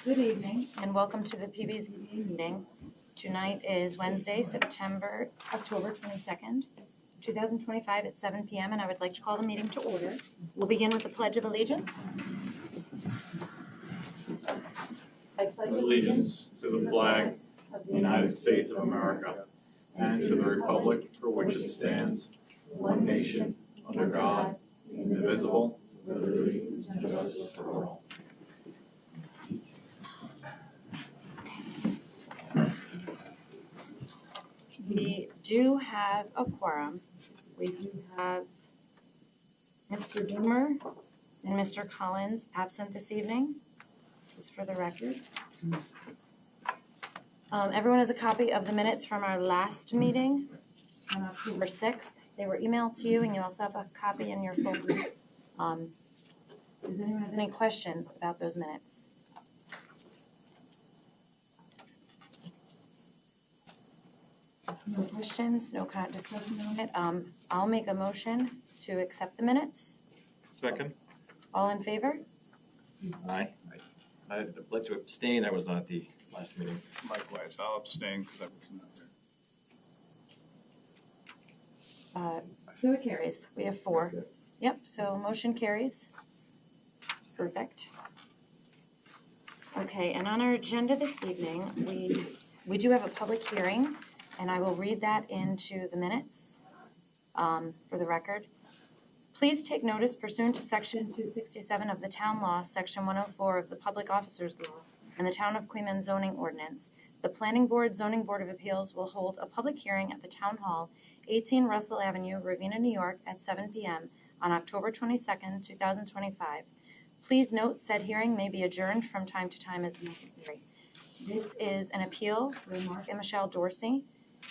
Good evening and welcome to the ZBA meeting. Tonight is Wednesday, October 22nd, 2025 at 7 p.m. and I would like to call the meeting to order. We'll begin with the Pledge of Allegiance. I pledge allegiance to the flag of the United States of America and to the republic for which it stands, one nation, under God, indivisible, with liberty and justice for all. We do have a quorum. We do have Mr. Boomer and Mr. Collins absent this evening, just for the record. Everyone has a copy of the minutes from our last meeting on October 6th. They were emailed to you, and you also have a copy in your folder. Does anyone have any questions about those minutes? No questions, no discussion on it. I'll make a motion to accept the minutes. Second. All in favor? Aye. I'd like to abstain. I was not at the last meeting. Likewise, I'll abstain because I wasn't there. So it carries. We have 4. Yep, so motion carries. Perfect. Okay, and on our agenda this evening, we do have a public hearing, and I will read that into the minutes for the record. Please take notice pursuant to Section 267 of the Town Law, Section 104 of the Public Officers Law, and the Town of Queens Zoning Ordinance. The Planning Board Zoning Board of Appeals will hold a public hearing at the Town Hall, 18 Russell Avenue, Ravena, New York, at 7 p.m. on October 22nd, 2025. Please note said hearing may be adjourned from time to time as necessary. This is an appeal for Mark and Michelle Dorsey.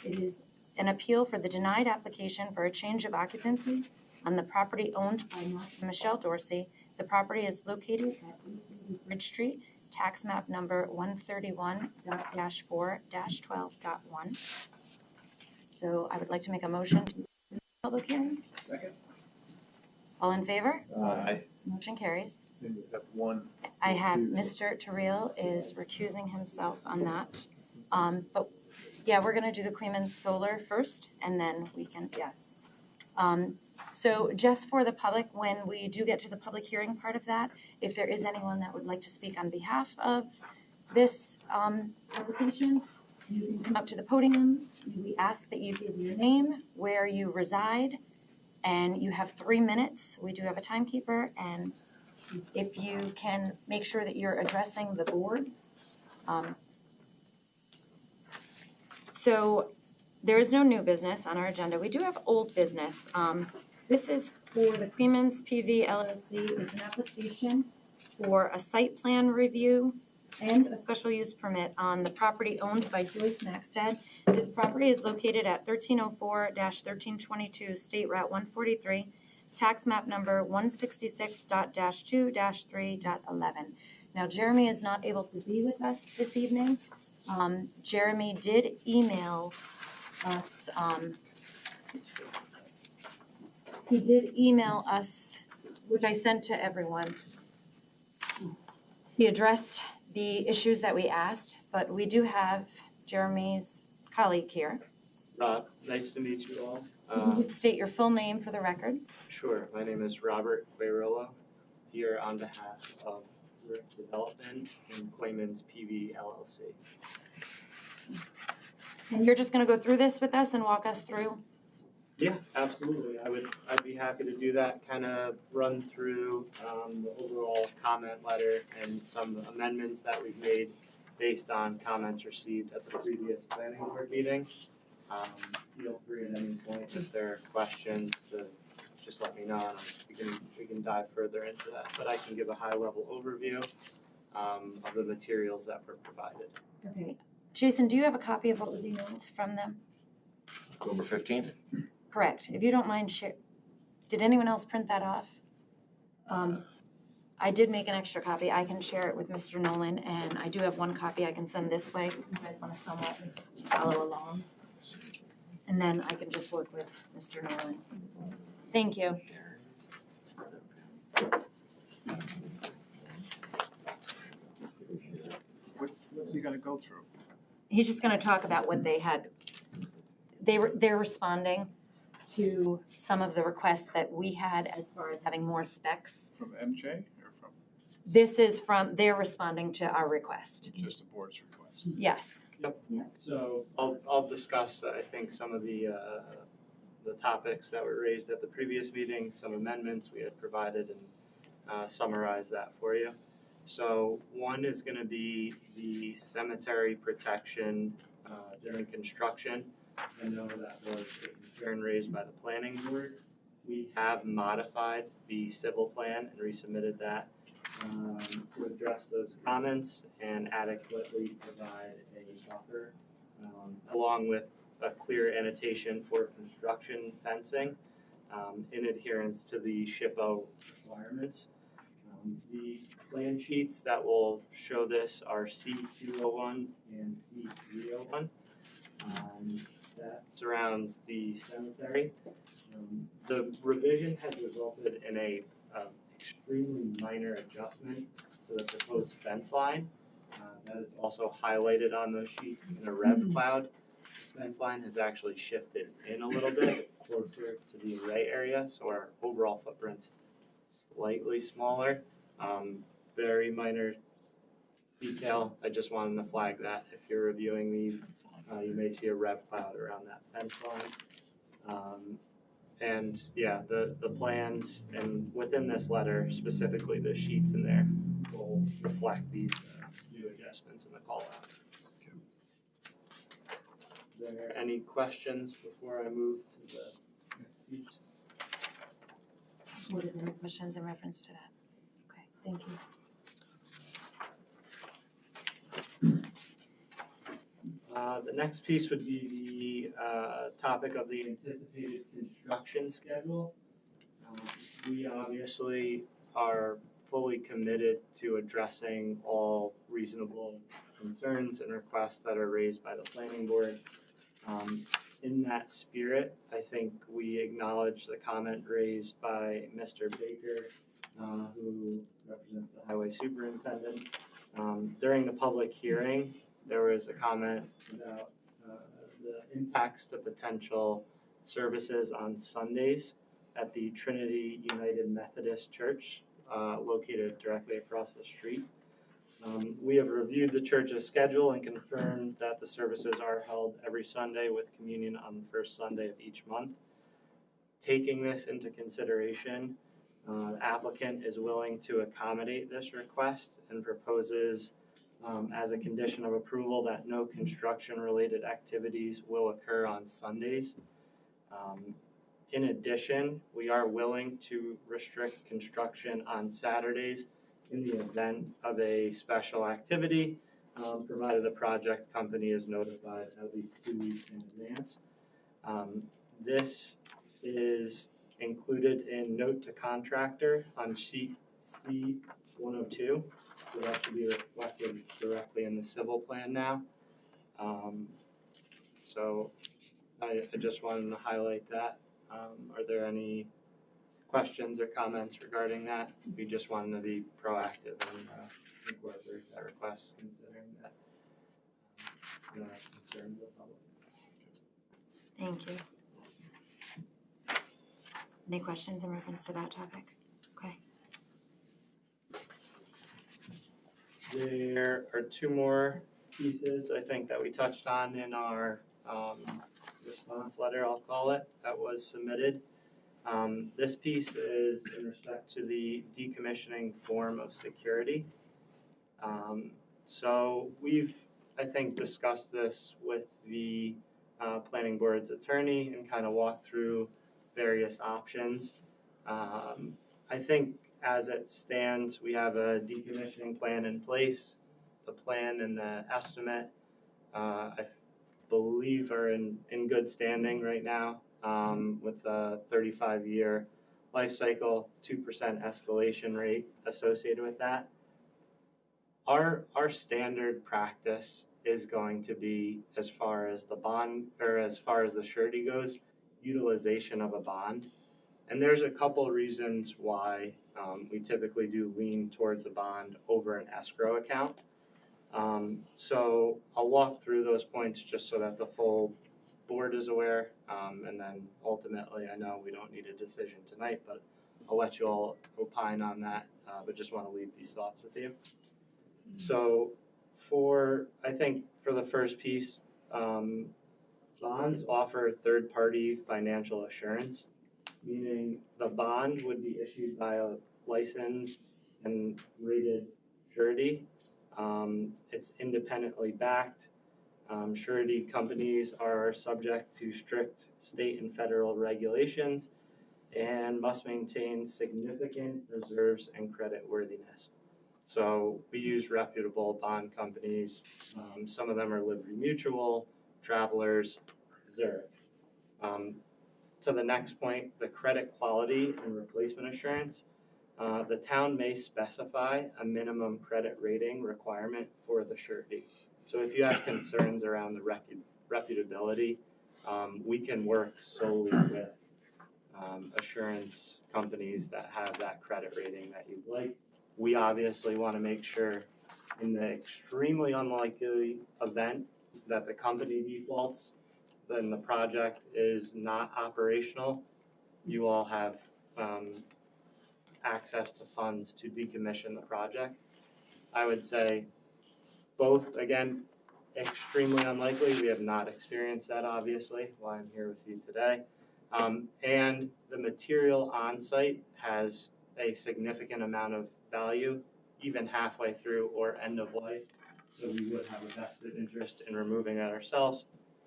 It is an appeal for the denied application for a change of occupancy on the property owned by Mark and Michelle Dorsey. The property is located at 880 Bridge Street, tax map number 131-4-12.1. So I would like to make a motion to the public hearing. Second. All in favor? Aye. Motion carries. Then you have one. I have Mr. Terrell is recusing himself on that. But yeah, we're going to do the Queens Solar first, and then we can, yes. So just for the public, when we do get to the public hearing part of that, if there is anyone that would like to speak on behalf of this application, you can come up to the podium. We ask that you give your name, where you reside, and you have 3 minutes. We do have a timekeeper, and if you can make sure that you're addressing the board. So there is no new business on our agenda. We do have old business. This is for the Queens PV LLC. It's an application for a site plan review and a special use permit on the property owned by Joyce Maxted. This property is located at 1304-1322 State Route 143, tax map number 166.2-3.11. Now, Jeremy is not able to be with us this evening. Jeremy did email us. He did email us, which I sent to everyone. He addressed the issues that we asked, but we do have Jeremy's colleague here. Nice to meet you all. Can you state your full name for the record? Sure, my name is Robert Bayrillo, here on behalf of Rick Development and Queens PV LLC. And you're just going to go through this with us and walk us through? Yeah, absolutely. I'd be happy to do that. Kind of run through the overall comment letter and some amendments that we've made based on comments received at the previous planning board meeting. Feel free at any point if there are questions to just let me know, and we can dive further into that. But I can give a high-level overview of the materials that were provided. Okay. Jason, do you have a copy of what was emailed from them? October 15th? Correct. If you don't mind, did anyone else print that off? I did make an extra copy. I can share it with Mr. Nolan, and I do have one copy I can send this way if you guys want to somewhat follow along. And then I can just work with Mr. Nolan. Thank you. gonna go through? He's just gonna talk about what they had. They're responding to some of the requests that we had as far as having more specs. From MJ or from This is they're responding to our request. just the board's request? Yes. So I'll discuss, I think, some of the topics that were raised at the previous meeting, some amendments we had provided, and summarize that for you. So one is gonna be the cemetery protection during construction. I know that was a concern raised by the planning board. We have modified the civil plan and resubmitted that to address those comments and adequately provide a buffer, along with a clear annotation for construction fencing, in adherence to the SHPO requirements. The plan sheets that will show this are C201 and C301. That surrounds the cemetery. The revision has resulted in a extremely minor adjustment to the proposed fence line. That is also highlighted on those sheets in a rev cloud. The fence line has actually shifted in a little bit closer to the array area, so our overall footprint's slightly smaller. Very minor detail. I just wanted to flag that if you're reviewing these, you may see a rev cloud around that fence line. And yeah, the plans and within this letter, specifically the sheets in there will reflect these new adjustments in the call out. Are there any questions before I move to the next piece? What are the questions in reference to that? Okay, thank you. The next piece would be the topic of the anticipated construction schedule. We obviously are fully committed to addressing all reasonable concerns and requests that are raised by the planning board. In that spirit, I think we acknowledge the comment raised by Mr. Baker, who represents the highway superintendent. During the public hearing, there was a comment about the impacts to potential services on Sundays at the Trinity United Methodist Church, located directly across the street. We have reviewed the church's schedule and confirmed that the services are held every Sunday with communion on the first Sunday of each month. Taking this into consideration, the applicant is willing to accommodate this request and proposes as a condition of approval that no construction-related activities will occur on Sundays. In addition, we are willing to restrict construction on Saturdays in the event of a special activity, provided the project company is notified at least 2 weeks in advance. This is included in note to contractor on sheet C102. So that should be reflected directly in the civil plan now. So I just wanted to highlight that. Are there any questions or comments regarding that? We just wanted to be proactive and incorporate that request, considering that concerns of the public. Thank you. Any questions in reference to that topic? Okay. There are two more pieces, I think, that we touched on in our response letter, I'll call it, that was submitted. This piece is in respect to the decommissioning form of security. So we've, I think, discussed this with the planning board's attorney and kind of walked through various options. I think as it stands, we have a decommissioning plan in place. The plan and the estimate, I believe, are in good standing right now, with a 35-year life cycle, 2% escalation rate associated with that. Our standard practice is going to be, as far as the bond, or as far as the surety goes, utilization of a bond. And there's a couple reasons why we typically do lean towards a bond over an escrow account. So I'll walk through those points just so that the full board is aware, and then ultimately, I know we don't need a decision tonight, but I'll let you all opine on that, but just want to leave these thoughts with you. So I think for the first piece, bonds offer third-party financial assurance, meaning the bond would be issued by a licensed and rated surety. It's independently backed. Surety companies are subject to strict state and federal regulations and must maintain significant reserves and credit worthiness. So we use reputable bond companies. Some of them are Liberty Mutual, Travelers, Zurich. To the next point, the credit quality and replacement assurance. The town may specify a minimum credit rating requirement for the surety. So if you have concerns around the reputability, we can work solely with assurance companies that have that credit rating that you'd like. We obviously want to make sure in the extremely unlikely event that the company defaults, then the project is not operational, you all have access to funds to decommission the project. I would say both, again, extremely unlikely. We have not experienced that, obviously, while I'm here with you today. And the material on site has a significant amount of value, even halfway through or end of life. So we would have a vested interest in removing that ourselves.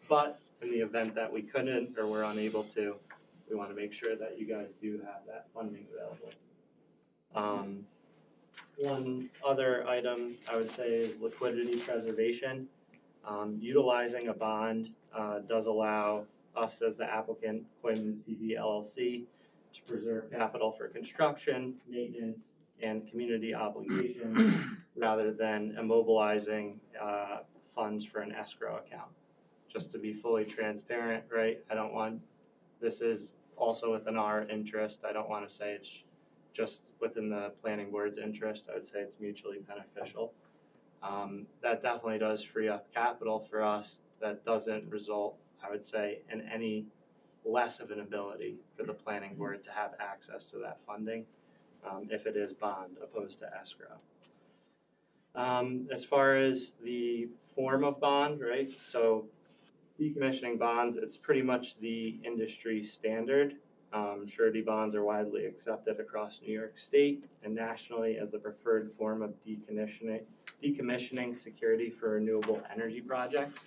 But in the event that we couldn't or we're unable to, we want to make sure that you guys do have that funding available. One other item I would say is liquidity preservation. Utilizing a bond does allow us as the applicant, Quinn PV LLC, to preserve capital for construction, maintenance, and community obligations rather than immobilizing funds for an escrow account. Just to be fully transparent, right? This is also within our interest. I don't want to say it's just within the planning board's interest. I would say it's mutually beneficial. That definitely does free up capital for us. That doesn't result, I would say, in any less of an ability for the planning board to have access to that funding if it is bond opposed to escrow. As far as the form of bond, right? So decommissioning bonds, it's pretty much the industry standard. Surety bonds are widely accepted across New York State and nationally as the preferred form of decommissioning security for renewable energy projects.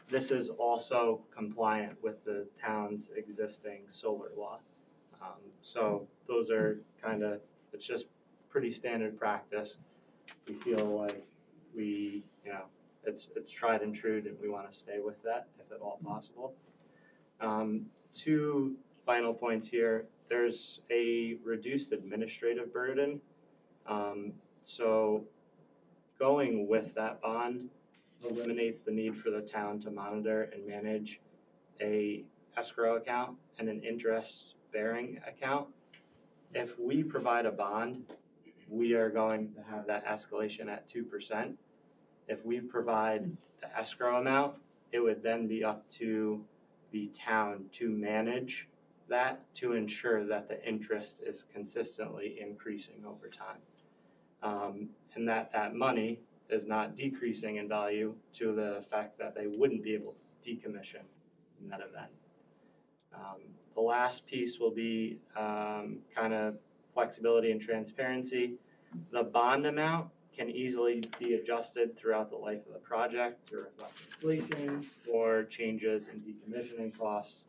This is also compliant with the town's existing solar law. So those are it's just pretty standard practice. We feel like it's tried and true, and we want to stay with that if at all possible. Two final points here. There's a reduced administrative burden. So going with that bond eliminates the need for the town to monitor and manage a escrow account and an interest-bearing account. If we provide a bond, we are going to have that escalation at 2%. If we provide the escrow amount, it would then be up to the town to manage that to ensure that the interest is consistently increasing over time. And that money is not decreasing in value to the effect that they wouldn't be able to decommission in that event. The last piece will be kind of flexibility and transparency. The bond amount can easily be adjusted throughout the life of the project to reflect inflation or changes in decommissioning costs,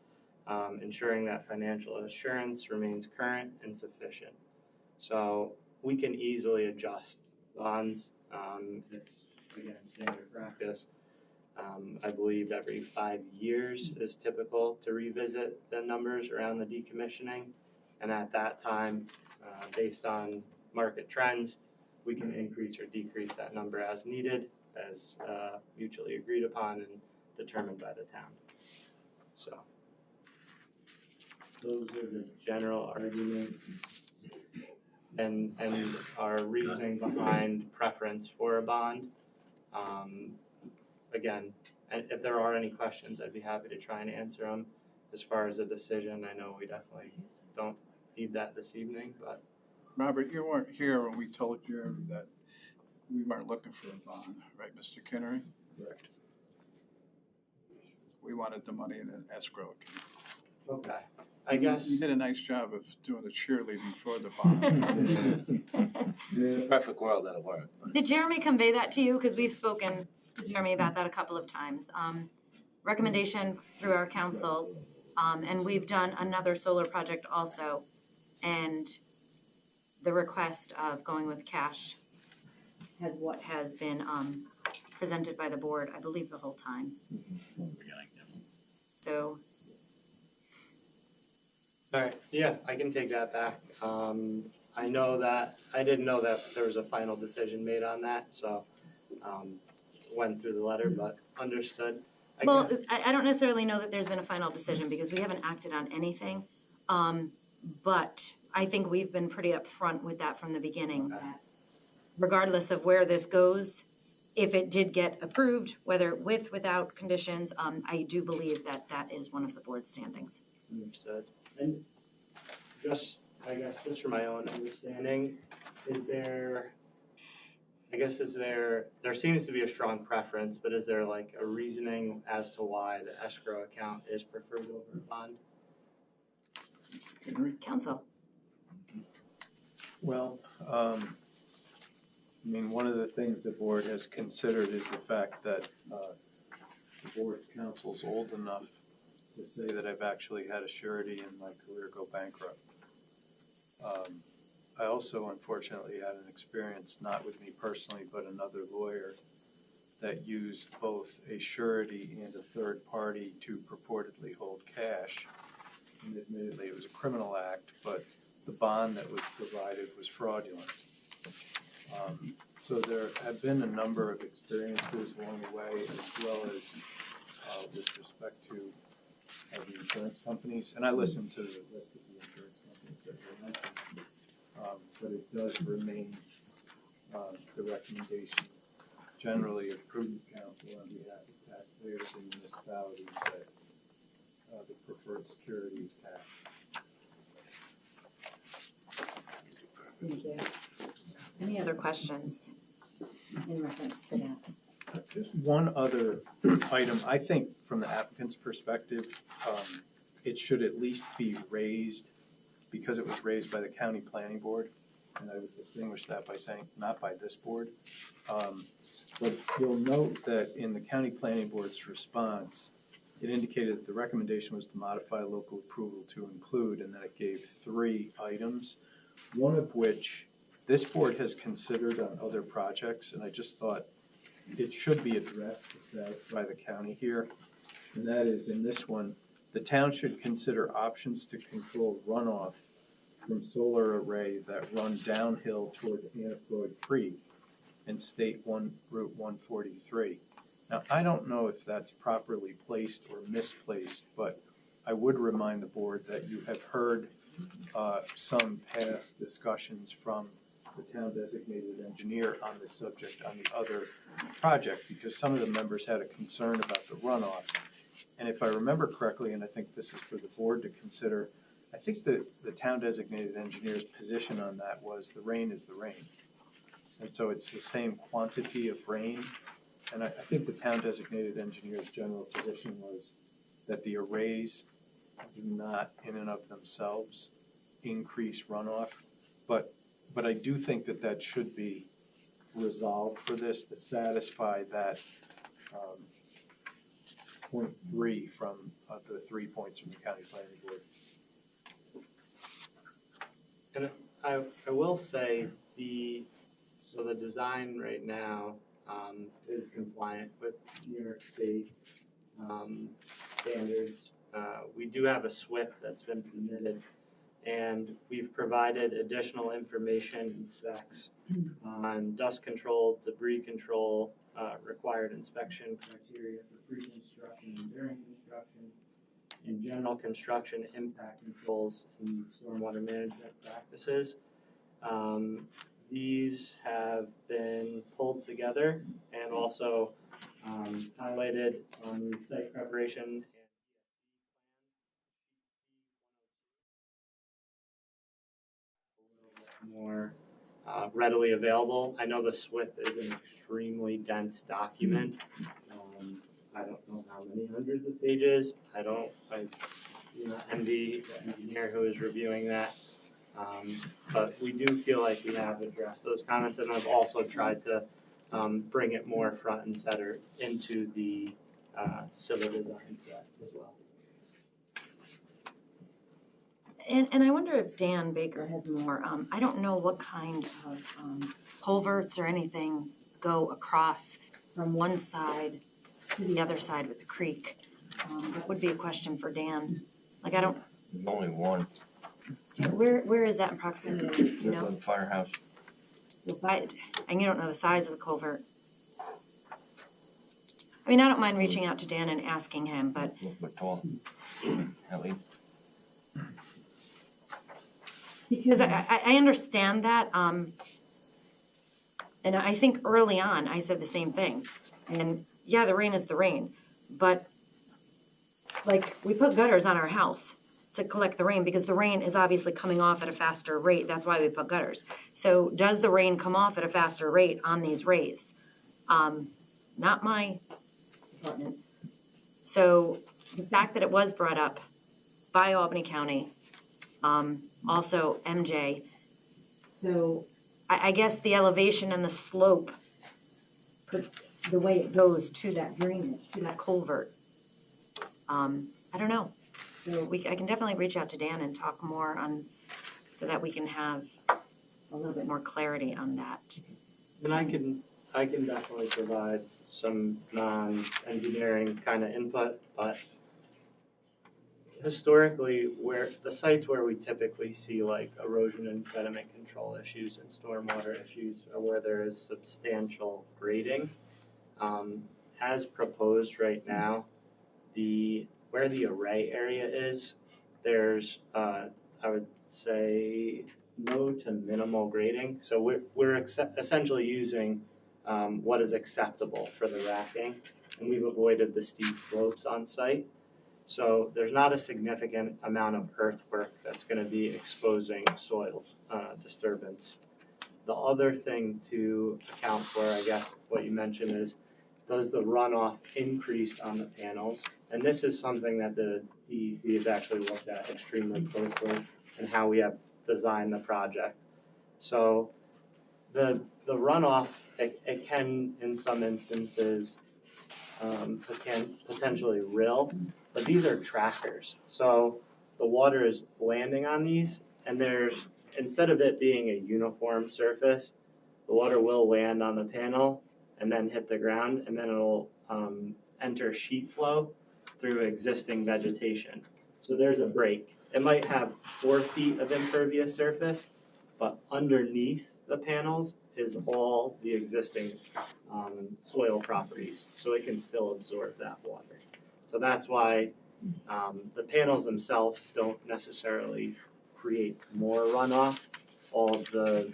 ensuring that financial assurance remains current and sufficient. So we can easily adjust bonds. It's, again, standard practice. I believe every 5 years is typical to revisit the numbers around the decommissioning. And at that time, based on market trends, we can increase or decrease that number as needed, as mutually agreed upon and determined by the town. So those are the general arguments. and our reasoning behind preference for a bond. Again, and if there are any questions, I'd be happy to try and answer them. As far as a decision, I know we definitely don't need that this evening, but Robert, you weren't here when we told you that we weren't looking for a bond, right, Mr. Kinnery? Correct. We wanted the money in an escrow account. okay. I guess. You did a nice job of doing the cheerleading for the bond. In a perfect world, that'll work. Did Jeremy convey that to you? Because we've spoken to Jeremy about that a couple of times. Recommendation through our council, and we've done another solar project also, and the request of going with cash has what has been presented by the board, I believe, the whole time. So. All right, yeah, I can take that back. I know that, I didn't know that there was a final decision made on that, so went through the letter, but understood. Well, I don't necessarily know that there's been a final decision because we haven't acted on anything. But I think we've been pretty upfront with that from the beginning. Okay. Regardless of where this goes, if it did get approved, whether with, without conditions, I do believe that that is one of the board's standings. Understood. And just, I guess, just for my own understanding, there seems to be a strong preference, but is there like a reasoning as to why the escrow account is preferred over a bond? Kinnery? Council. Well, I mean, one of the things the board has considered is the fact that the board's counsel's old enough to say that I've actually had a surety in my career go bankrupt. I also unfortunately had an experience, not with me personally, but another lawyer, that used both a surety and a third party to purportedly hold cash. And admittedly, it was a criminal act, but the bond that was provided was fraudulent. So there have been a number of experiences along the way, as well as with respect to the insurance companies. And I listened to the list of the insurance companies that were mentioned, but it does remain the recommendation generally of prudent counsel on behalf of taxpayers and municipalities that the preferred security is cash. Thank you. Any other questions in reference to that? Just one other item. I think from the applicant's perspective, it should at least be raised because it was raised by the county planning board. And I would distinguish that by saying not by this board. But you'll note that in the county planning board's response, it indicated that the recommendation was to modify local approval to include, and then it gave 3 items, one of which this board has considered on other projects, and I just thought it should be addressed to satisfy the county here. And that is, in this one, the town should consider options to control runoff from solar array that run downhill toward Anafloyd Creek and State Route 143. Now, I don't know if that's properly placed or misplaced, but I would remind the board that you have heard some past discussions from the town designated engineer on this subject on the other project, because some of the members had a concern about the runoff. And if I remember correctly, and I think this is for the board to consider, I think that the town designated engineer's position on that was the rain is the rain. And so it's the same quantity of rain. And I think the town designated engineer's general position was that the arrays do not in and of themselves increase runoff. But I do think that that should be resolved for this to satisfy that 0.3 from the 3 points from the county planning board. And I will say the design right now is compliant with New York State standards. We do have a SWIP that's been submitted, and we've provided additional information and specs on dust control, debris control, required inspection criteria for pre-construction and during construction, and general construction impact controls and stormwater management practices. These have been pulled together and also highlighted on the site preparation. More readily available. I know the SWIP is an extremely dense document. I don't know how many hundreds of pages. I envy the engineer who is reviewing that. But we do feel like we have addressed those comments, and I've also tried to bring it more front and center into the civil design set as well. And I wonder if Dan Baker has more, I don't know what kind of culverts or anything go across from one side to the other side with the creek. That would be a question for Dan. Like, I don't, There's only one, where is that in proximity, you lives know? on Firehouse. So and you don't know the size of the culvert. I mean, I don't mind reaching out to Dan and asking him, but But tall, at least. because I understand that, and I think early on, I said the same thing. And yeah, the rain is the rain, but like, we put gutters on our house to collect the rain because the rain is obviously coming off at a faster rate. That's why we put gutters. So does the rain come off at a faster rate on these rays? Not my department. So the fact that it was brought up by Albany County, also MJ. So I guess the elevation and the slope, the way it goes to that drainage, to that culvert, I don't know. So I can definitely reach out to Dan and talk more on, so that we can have a little bit more clarity on that. And I can definitely provide some non-engineering kind of input, but historically, where the sites where we typically see like erosion and sediment control issues and stormwater issues are where there is substantial grading. As proposed right now, where the array area is, there's I would say no to minimal grading. So we're essentially using what is acceptable for the racking, and we've avoided the steep slopes on site. So there's not a significant amount of earthwork that's going to be exposing soil disturbance. The other thing to account for, I guess, what you mentioned is, does the runoff increase on the panels? And this is something that the DEC has actually looked at extremely closely and how we have designed the project. So the runoff, it can, in some instances, potentially rill, but these are trackers. So the water is landing on these, and instead of it being a uniform surface, the water will land on the panel and then hit the ground, and then it'll enter sheet flow through existing vegetation. So there's a break. It might have 4 feet of impervious surface, but underneath the panels is all the existing soil properties, so it can still absorb that water. So that's why the panels themselves don't necessarily create more runoff. All of the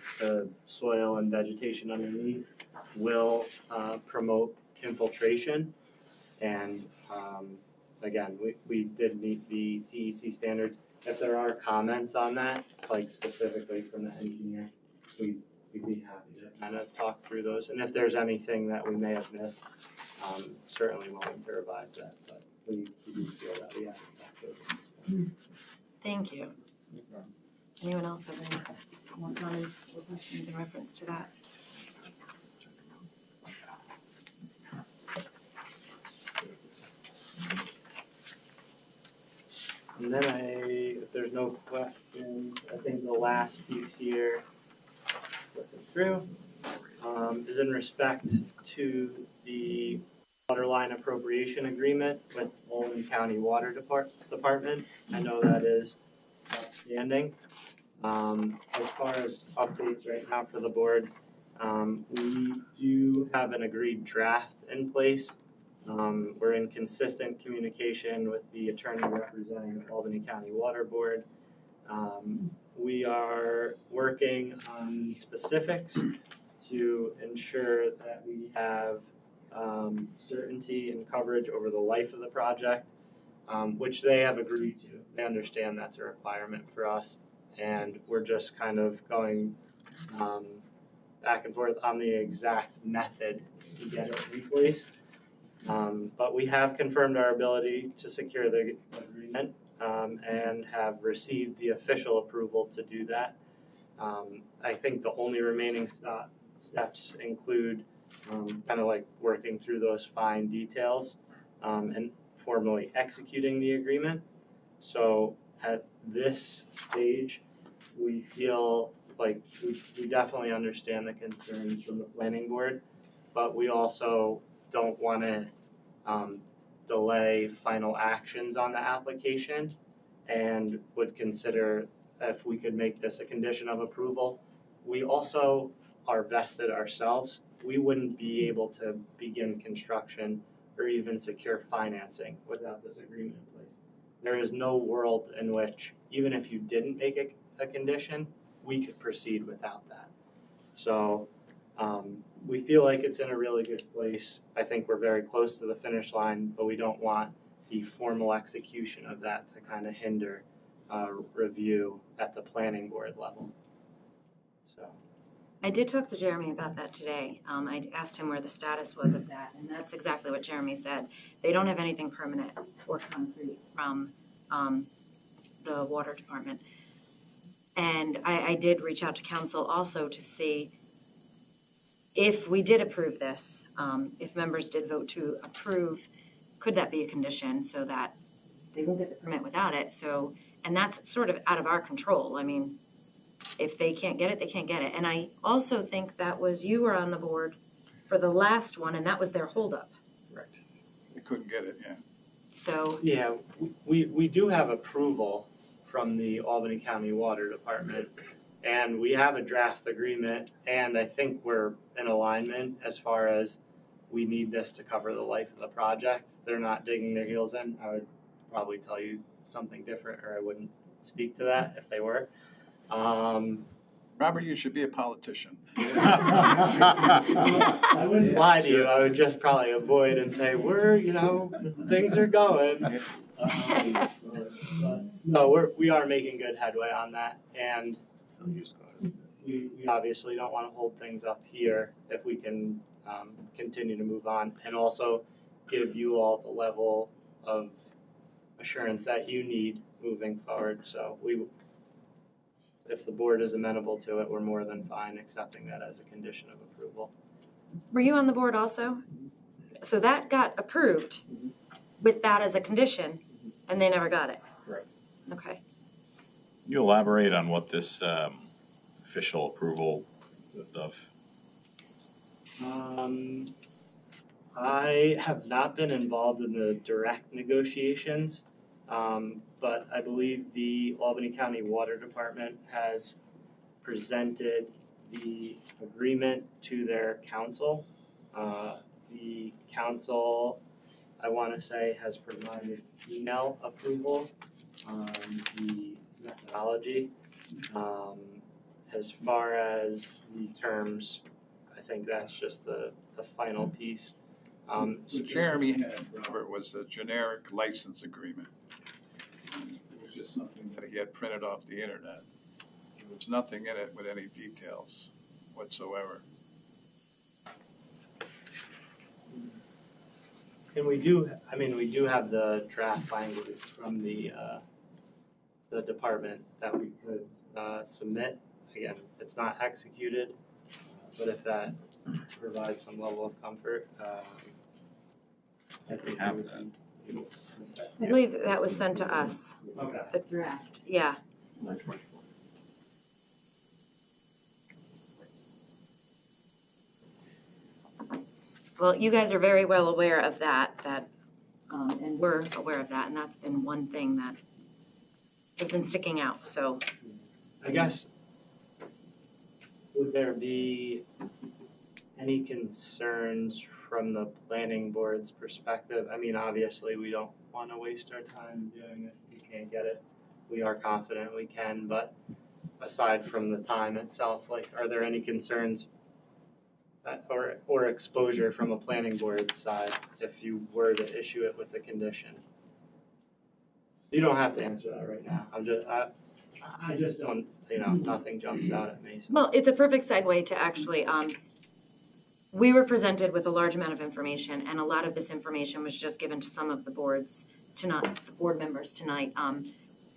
soil and vegetation underneath will promote infiltration. And again, we did meet the DEC standards. If there are comments on that, like specifically from the engineer, we'd be happy to kind of talk through those. And if there's anything that we may have missed, certainly willing to revise that. But we do feel that we have to. Thank you. Anyone else have any more comments or questions in reference to that? And then if there's no questions, I think the last piece here, flipping through, is in respect to the water line appropriation agreement with Albany County Water Department. I know that is outstanding. As far as updates right now for the board, we do have an agreed draft in place. We're in consistent communication with the attorney representing the Albany County Water Board. we are working on specifics to ensure that we have certainty and coverage over the life of the project, which they have agreed to. They understand that's a requirement for us, and we're just kind of going back and forth on the exact method to get it in place. But we have confirmed our ability to secure the agreement and have received the official approval to do that. I think the only remaining steps include kind of like working through those fine details and formally executing the agreement. So at this stage, we feel like we definitely understand the concerns from the planning board, but we also don't want to delay final actions on the application, and would consider if we could make this a condition of approval. We also are vested ourselves. We wouldn't be able to begin construction or even secure financing without this agreement in place. There is no world in which, even if you didn't make it a condition, we could proceed without that. So we feel like it's in a really good place. I think we're very close to the finish line, but we don't want the formal execution of that to kind of hinder review at the planning board level. So. I did talk to Jeremy about that today. I asked him where the status was of that, and that's exactly what Jeremy said. They don't have anything permanent or concrete from the water department. And I did reach out to council also to see if we did approve this, if members did vote to approve, could that be a condition so that they won't get the permit without it? So, and that's sort of out of our control. I mean, if they can't get it, they can't get it. And I also think that was, you were on the board for the last one, and that was their holdup. Correct. They couldn't get it, yeah. So, Yeah, we do have approval from the Albany County Water Department, and we have a draft agreement, and I think we're in alignment as far as we need this to cover the life of the project. They're not digging their heels in. I would probably tell you something different, or I wouldn't speak to that if they were. Robert, you should be a politician. I wouldn't lie to you. I would just probably avoid and say, things are going. But no, we are making good headway on that, and we obviously don't want to hold things up here if we can continue to move on, and also give you all the level of assurance that you need moving forward. So if the board is amenable to it, we're more than fine accepting that as a condition of approval. were you on the board also? So that got approved with that as a condition, and they never got it? Correct. Okay. Can you elaborate on what this official approval consists of? I have not been involved in the direct negotiations, but I believe the Albany County Water Department has presented the agreement to their council. The council, I want to say, has provided email approval on the methodology. As far as the terms, I think that's just the final piece. What Jeremy had, Robert, was a generic license agreement. It was just something that he had printed off the internet. There was nothing in it with any details whatsoever. And we do have the draft language from the department that we could submit. Again, it's not executed, but if that provides some level of comfort, I think have we that. can able to submit that. I believe that was sent to us, Okay. the draft, yeah. Well, you guys are very well aware of that, and we're aware of that, and that's been one thing that has been sticking out, so. I guess, would there be any concerns from the planning board's perspective? I mean, obviously, we don't want to waste our time doing this if we can't get it. We are confident we can, but aside from the time itself, like, are there any concerns or exposure from a planning board side if you were to issue it with a condition? You don't have to answer that right now. I just don't, nothing jumps out at me. So. Well, it's a perfect segue to actually, we were presented with a large amount of information, and a lot of this information was just given to some of the boards tonight, the board members tonight.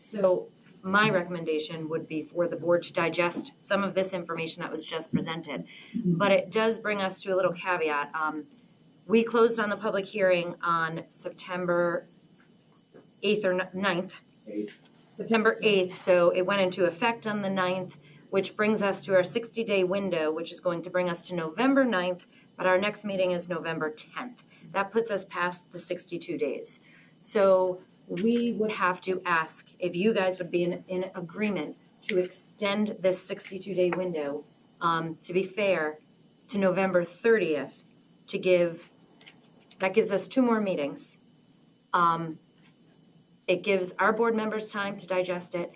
So my recommendation would be for the board to digest some of this information that was just presented. But it does bring us to a little caveat. We closed on the public hearing on September 8th or 9th. September 8th, so it went into effect on the 9th, which brings us to our 60-day window, which is going to bring us to November 9th, but our next meeting is November 10th. That puts us past the 62 days. So we would have to ask if you guys would be in agreement to extend this 62-day window, to be fair, to November 30th, that gives us 2 more meetings. It gives our board members time to digest it.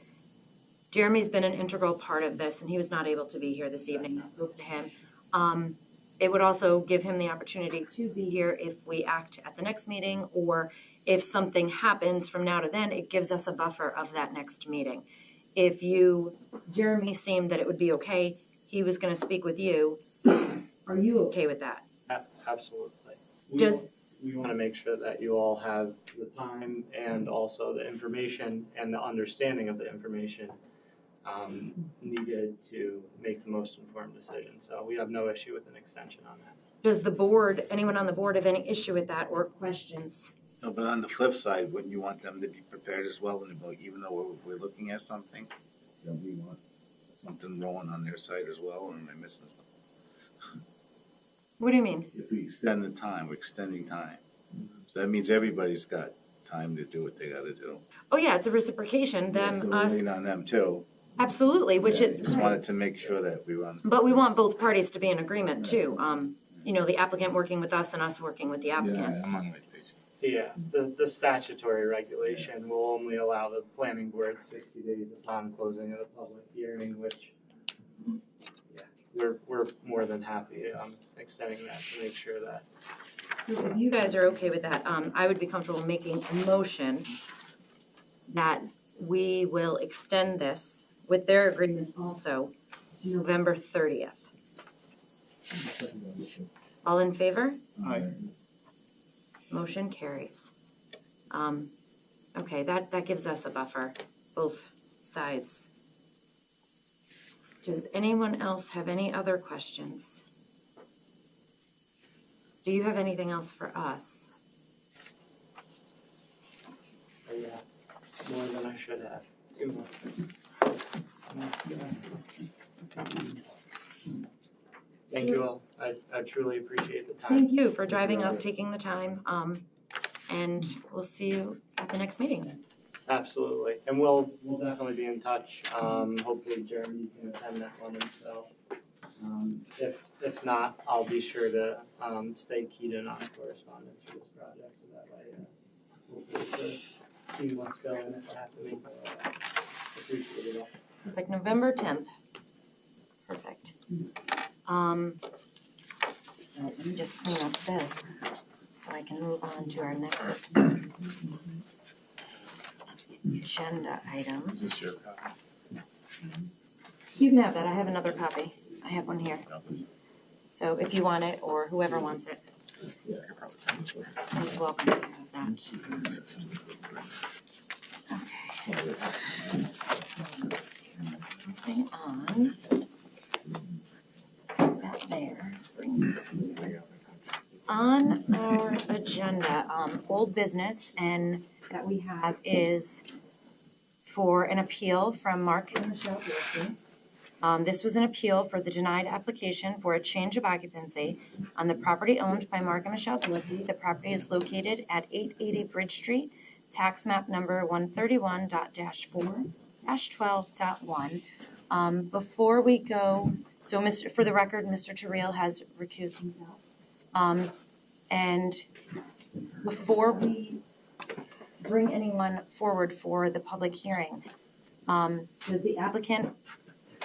Jeremy's been an integral part of this, and he was not able to be here this evening. I spoke to him. It would also give him the opportunity to be here if we act at the next meeting, or if something happens from now to then, it gives us a buffer of that next meeting. Jeremy seemed that it would be okay. He was going to speak with you. Are you okay with that? Absolutely. We want to make sure that you all have the time and also the information and the understanding of the information needed to make the most informed decision. So we have no issue with an extension on that. Does anyone on the board have any issue with that or questions? No, but on the flip side, wouldn't you want them to be prepared as well? Even though we're looking at something, we want something rolling on their side as well, or am I missing something? What do you mean? If we extend the time, we're extending time. So that means everybody's got time to do what they gotta do. Oh, yeah, it's a reciprocation, So we're leaning on them too. Absolutely, Just wanted to make sure that we run. But we want both parties to be in agreement too. The applicant working with us and us working with the applicant. I'm on my page. Yeah, the statutory regulation will only allow the planning board 60 days upon closing of the public hearing, which we're more than happy extending that to make sure that. So if you guys are okay with that, I would be comfortable making a motion that we will extend this with their agreement also to November 30th. All in favor? Aye. Motion carries. Okay, that gives us a buffer, both sides. Does anyone else have any other questions? Do you have anything else for us? Oh, yeah, more than I should have. 2 more. Thank you all. I truly appreciate the time. Thank you for driving up, taking the time, and we'll see you at the next meeting. Absolutely, and we'll definitely be in touch. Hopefully Jeremy can attend that one himself. If not, I'll be sure to stay keyed in on correspondence for this project, so that way hopefully to see what's going if I have to make it. Appreciate it all. Like November 10th. Perfect. Let me just clean up this so I can move on to our next agenda item. Is this your copy? You can have that. I have another copy. I have one here. So if you want it, or whoever wants it, Yeah, I could probably find this one. is welcome to have that. Okay. Moving on. Put that there. On our agenda, old business, and that we have is for an appeal from Mark and Michelle Wilson. This was an appeal for the denied application for a change of occupancy on the property owned by Mark and Michelle Wilson. The property is located at 880 Bridge Street, tax map number 131.4-12.1. Before we go, so for the record, Mr. Terrell has recused himself. And before we bring anyone forward for the public hearing, does the applicant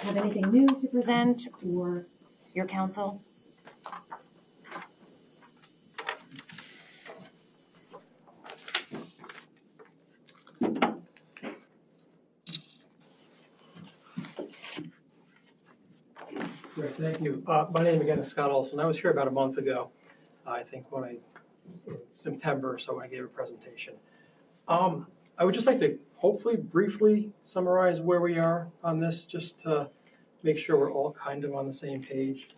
have anything new to present or your counsel? Great, thank you. My name again is Scott Olson. I was here about a month ago, I think in September, so when I gave a presentation. I would just like to hopefully briefly summarize where we are on this, just to make sure we're all kind of on the same page.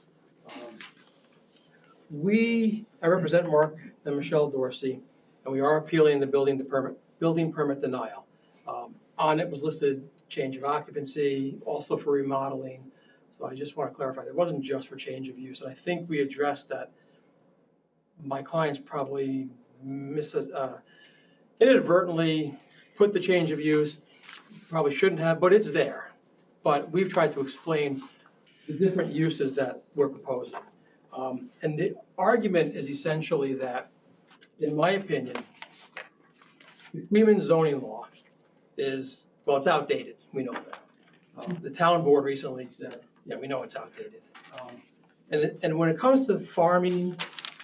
I represent Mark and Michelle Dorsey, and we are appealing the building permit denial. On it was listed change of occupancy, also for remodeling. So I just want to clarify, it wasn't just for change of use, and I think we addressed that. My clients probably inadvertently put the change of use, probably shouldn't have, but it's there. But we've tried to explain the different uses that we're proposing. And the argument is essentially that, in my opinion, the Freeman zoning law is, well, it's outdated, we know that. The town board recently said, yeah, we know it's outdated. And when it comes to farming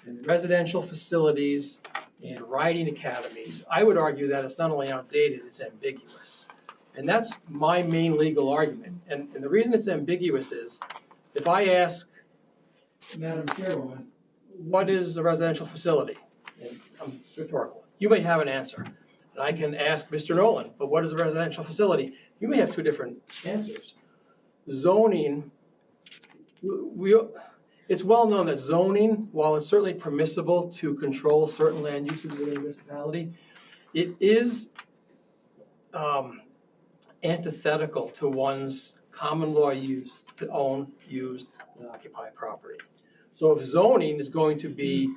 and residential facilities and riding academies, I would argue that it's not only outdated, it's ambiguous. And that's my main legal argument. And the reason it's ambiguous is, if I ask Madam Chairwoman, what is a residential facility? And I'm rhetorical. You may have an answer. And I can ask Mr. Nolan, but what is a residential facility? You may have two different answers. Zoning, it's well known that zoning, while it's certainly permissible to control certain land uses within a municipality, it is antithetical to one's common law use to own, use, and occupy property. So if zoning is going to be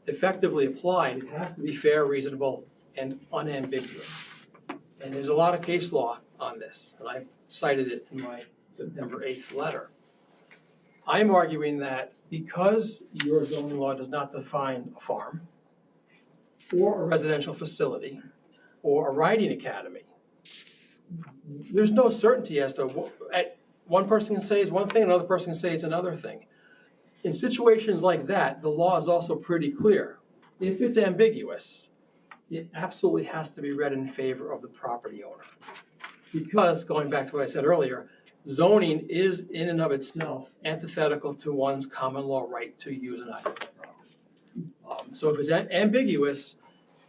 effectively applied, it has to be fair, reasonable, and unambiguous. And there's a lot of case law on this, and I've cited it in my September 8th letter. I'm arguing that because your zoning law does not define a farm, or a residential facility, or a riding academy, there's no certainty as to what one person can say is one thing, another person can say it's another thing. In situations like that, the law is also pretty clear. If it's ambiguous, it absolutely has to be read in favor of the property owner. Because, going back to what I said earlier, zoning is in and of itself antithetical to one's common law right to use and occupy property. So if it's ambiguous,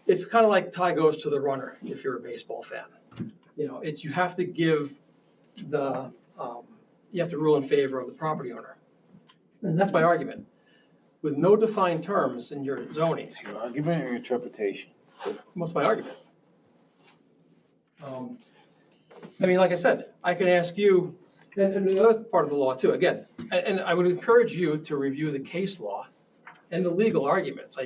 it's kind of like tie goes to the runner if you're a baseball fan. You know, you have to give you have to rule in favor of the property owner. And that's my argument. With no defined terms in your zoning. It's your argument or your interpretation? What's my argument? I mean, like I said, I can ask you, and the other part of the law too, again, and I would encourage you to review the case law and the legal arguments,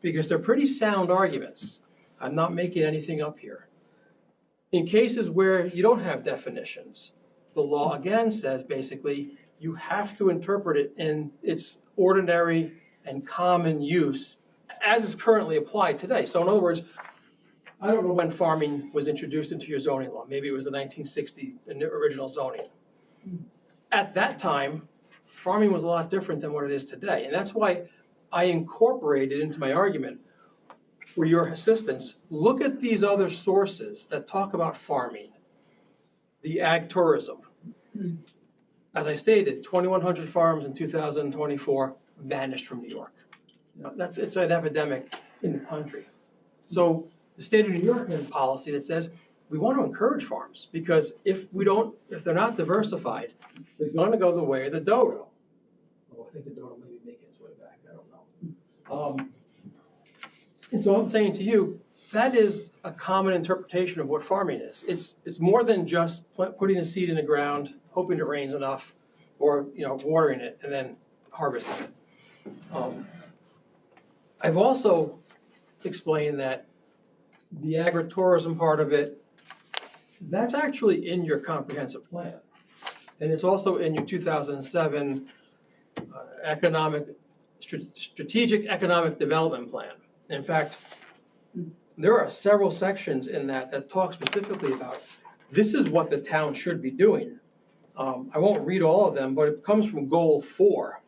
because they're pretty sound arguments. I'm not making anything up here. In cases where you don't have definitions, the law again says basically you have to interpret it in its ordinary and common use as it's currently applied today. So in other words, I don't know when farming was introduced into your zoning law. Maybe it was the 1960 original zoning. At that time, farming was a lot different than what it is today. And that's why I incorporated into my argument, for your assistance, look at these other sources that talk about farming, the ag tourism. As I stated, 2,100 farms in 2024 vanished from New York. You know, it's an epidemic in the country. So the state of New York has a policy that says we want to encourage farms, because if they're not diversified, they're going to go the way of the dodo. Oh, I think the dodo may be making its way back. I don't know. And so I'm saying to you, that is a common interpretation of what farming is. It's more than just putting a seed in the ground, hoping it rains enough, or watering it and then harvesting it. I've also explained that the agritourism part of it, that's actually in your comprehensive plan. And it's also in your 2007 strategic economic development plan. In fact, there are several sections in that talk specifically about this is what the town should be doing. I won't read all of them, but it comes from Goal 4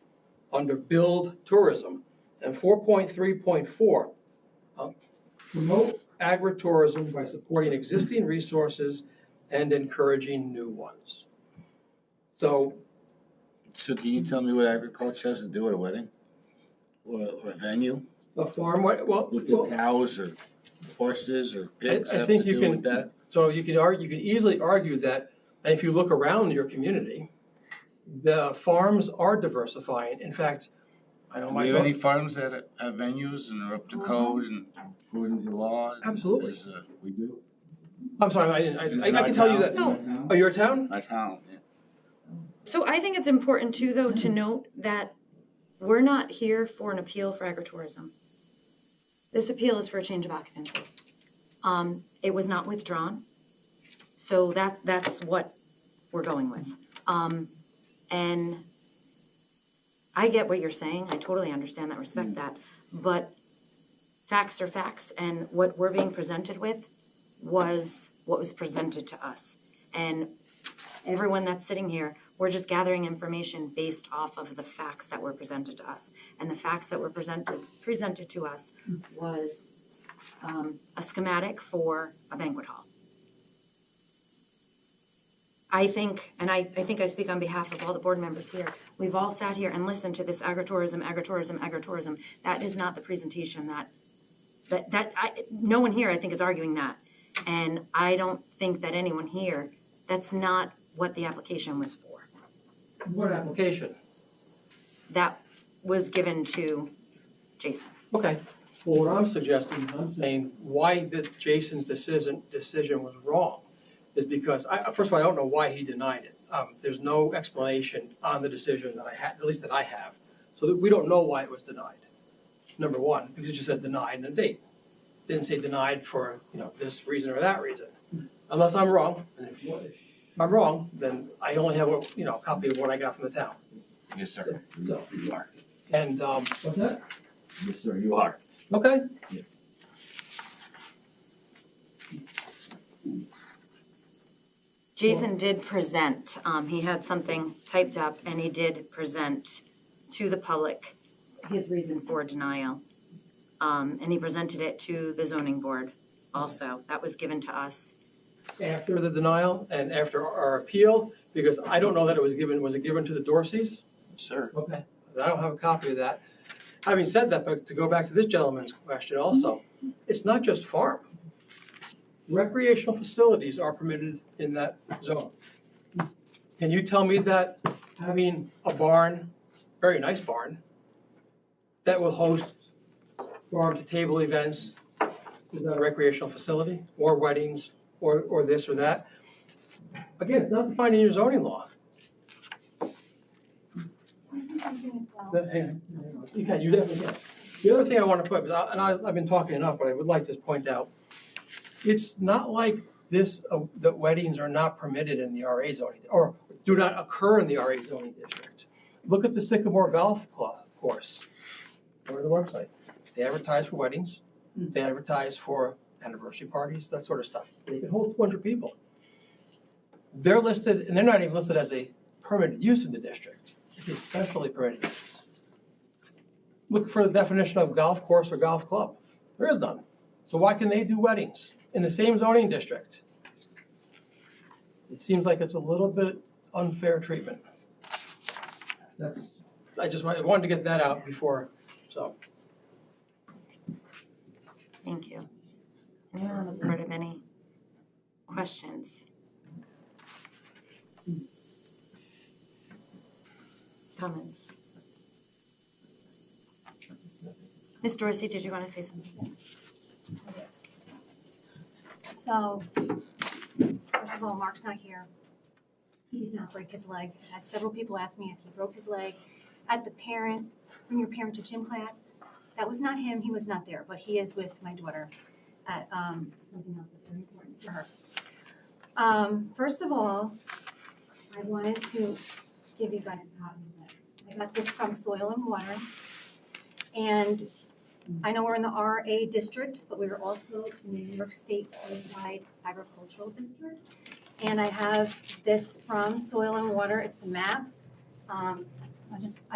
under Build Tourism. And 4.3.4, promote agritourism by supporting existing resources and encouraging new ones. So So can you tell me what agriculture has to do with a wedding? Or a venue? a farm, well, With the cows or horses or pigs I have think to you do can- with that? so you can easily argue that, and if you look around your community, the farms are diversifying. In fact, I know Do my we have any daughter, farms that have venues and are up to code and according to law? Absolutely. We do? I'm sorry, I can tell you that, oh, your town? My town, yeah. So I think it's important too, though, to note that we're not here for an appeal for agritourism. This appeal is for a change of occupancy. It was not withdrawn, so that's what we're going with. And I get what you're saying. I totally understand that, respect that. But facts are facts, and what we're being presented with was what was presented to us. And everyone that's sitting here, we're just gathering information based off of the facts that were presented to us. And the facts that were presented to us was a schematic for a banquet hall. I think I speak on behalf of all the board members here, we've all sat here and listened to this agritourism. That is not the presentation no one here, I think, is arguing that. And I don't think that anyone here, that's not what the application was for. What application? That was given to Jason. Okay, well, what I'm suggesting, I'm saying why Jason's decision was wrong is because, first of all, I don't know why he denied it. There's no explanation on the decision that I had, at least that I have, so that we don't know why it was denied. Number one, because it just said denied and a date. Didn't say denied for, this reason or that reason. Unless I'm wrong, and if I'm wrong, then I only have a copy of what I got from the town. Yes, sir. So, You are. and, what's that? Yes, sir, you are. Okay. Yes. Jason did present, he had something typed up and he did present to the public his reason for denial. And he presented it to the zoning board also. That was given to us. After the denial and after our appeal, because I don't know that was it given to the Dorseys? Sir. Okay, I don't have a copy of that. Having said that, but to go back to this gentleman's question also, it's not just farm. Recreational facilities are permitted in that zone. Can you tell me that having a barn, very nice barn, that will host farm-to-table events, is that a recreational facility? Or weddings, or this or that? Again, it's not defined in your zoning law. You can, you definitely can. The other thing I want to put, and I've been talking enough, but I would like to point out, it's not like this, that weddings are not permitted in the RA zoning, or do not occur in the RA zoning district. Look at the Sycamore Golf course. Go to the website. They advertise for weddings. They advertise for anniversary parties, that sort of stuff. They can hold 200 people. They're listed, and they're not even listed as a permitted use in the district. It's a specially permitted use. Look for the definition of golf course or golf club. There is none. So why can they do weddings in the same zoning district? It seems like it's a little bit unfair treatment. I just wanted to get that out before, so. Thank you. Anyone on the board have any questions? Comments? Ms. Dorsey, did you want to say something? So, first of all, Mark's not here. He did not break his leg. I had several people ask me if he broke his leg. At the bring your parent to gym class. That was not him, he was not there, but he is with my daughter at something else that's very important for her. First of all, I wanted to give you guys a copy of this. I got this from Soil and Water. And I know we're in the RA district, but we are also in the New York State Certified Agricultural District. And I have this from Soil and Water, it's the map. I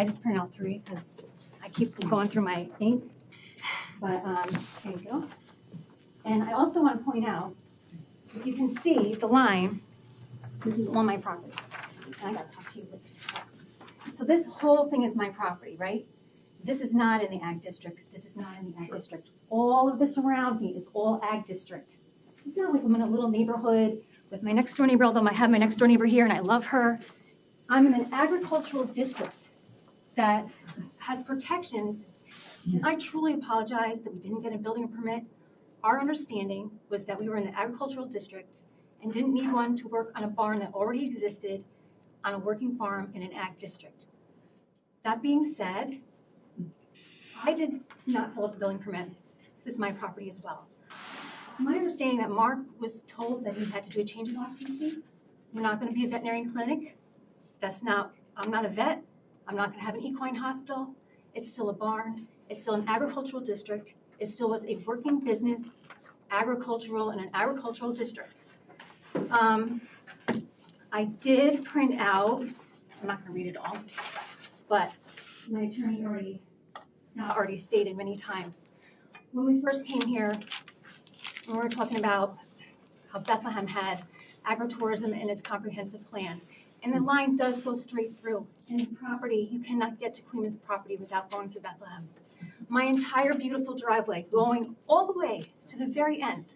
just printed out 3 because I keep going through my ink. But there you go. And I also want to point out, if you can see the line, this is on my property. And I got to talk to you later. So this whole thing is my property, right? This is not in the ag district. This is not in the ag district. All of this around me is all ag district. It's not like I'm in a little neighborhood with my next door neighbor, although I have my next door neighbor here and I love her. I'm in an agricultural district that has protections. And I truly apologize that we didn't get a building permit. Our understanding was that we were in the agricultural district and didn't need one to work on a barn that already existed on a working farm in an ag district. That being said, I did not fill out the building permit. This is my property as well. It's my understanding that Mark was told that he had to do a change of occupancy. We're not going to be a veterinary clinic. I'm not a vet. I'm not going to have an equine hospital. It's still a barn. It's still an agricultural district. It still was a working business, agricultural, in an agricultural district. I did print out, I'm not going to read it all, but my attorney already stated many times. When we first came here, we were talking about how Bethlehem had agritourism in its comprehensive plan. And the line does go straight through. And property, you cannot get to Queen's property without going through Bethlehem. My entire beautiful driveway going all the way to the very end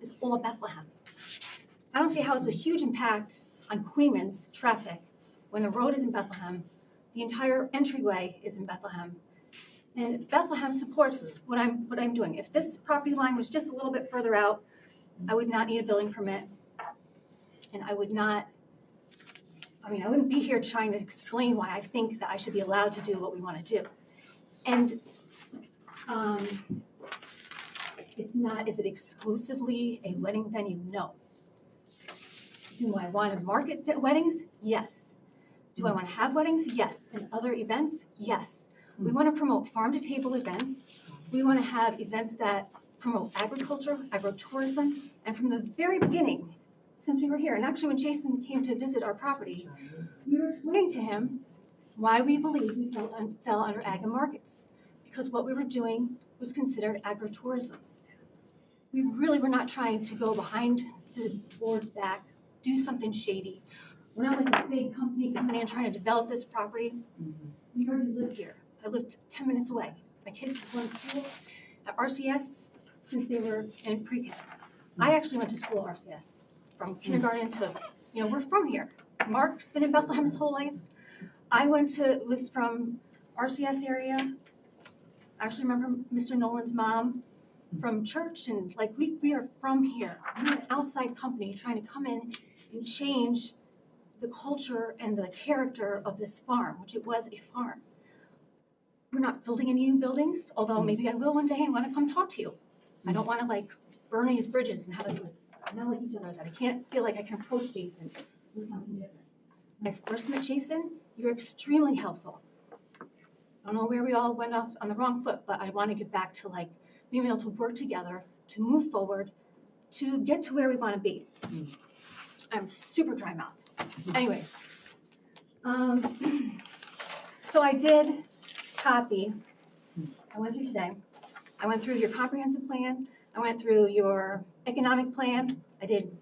is all Bethlehem. I don't see how it's a huge impact on Queen's traffic when the road is in Bethlehem. The entire entryway is in Bethlehem. And Bethlehem supports what I'm doing. If this property line was just a little bit further out, I would not need a building permit. And I wouldn't be here trying to explain why I think that I should be allowed to do what we want to do. And is it exclusively a wedding venue? No. Do I want to market weddings? Yes. Do I want to have weddings? Yes. And other events? Yes. We want to promote farm-to-table events. We want to have events that promote agriculture, agrotourism, and from the very beginning, since we were here, and actually when Jason came to visit our property, we were explaining to him why we believe we fell under ag and markets, because what we were doing was considered agrotourism. We really were not trying to go behind the board's back, do something shady. We're not like a big company coming in trying to develop this property. We already lived here. I lived 10 minutes away. My kids were going to school at RCS since they were in pre-K. I actually went to school at RCS from kindergarten to, we're from here. Mark's been in Bethlehem his whole life. I was from RCS area. I actually remember Mr. Nolan's mom from church, and we are from here. We're an outside company trying to come in and change the culture and the character of this farm, which it was a farm. We're not building any new buildings, although maybe I will one day and want to come talk to you. I don't want to burn these bridges and have us not like each other. I can't feel like I can approach Jason and do something different. When I first met Jason, you were extremely helpful. I don't know where we all went off on the wrong foot, but I want to get back to being able to work together, to move forward, to get to where we want to be. I'm super dry mouth. Anyways, so I did copy. I went through today. I went through your comprehensive plan. I went through your economic plan. I did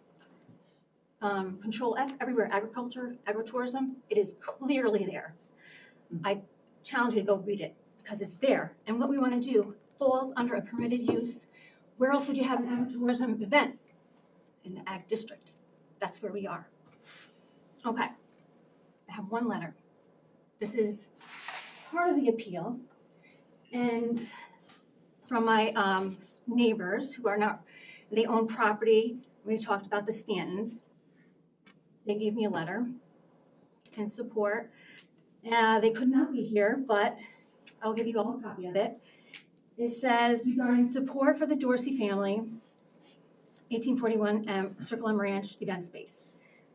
Control F everywhere, agriculture, agrotourism. It is clearly there. I challenge you to go read it because it's there. And what we want to do falls under a permitted use. Where else would you have an agritourism event? In the ag district. That's where we are. Okay. I have one letter. This is part of the appeal. And from my neighbors who are not, they own property. We talked about the Stantons. They gave me a letter in support. They could not be here, but I'll give you all a copy of it. It says, regarding support for the Dorsey family, 1841 Circle M Ranch event space.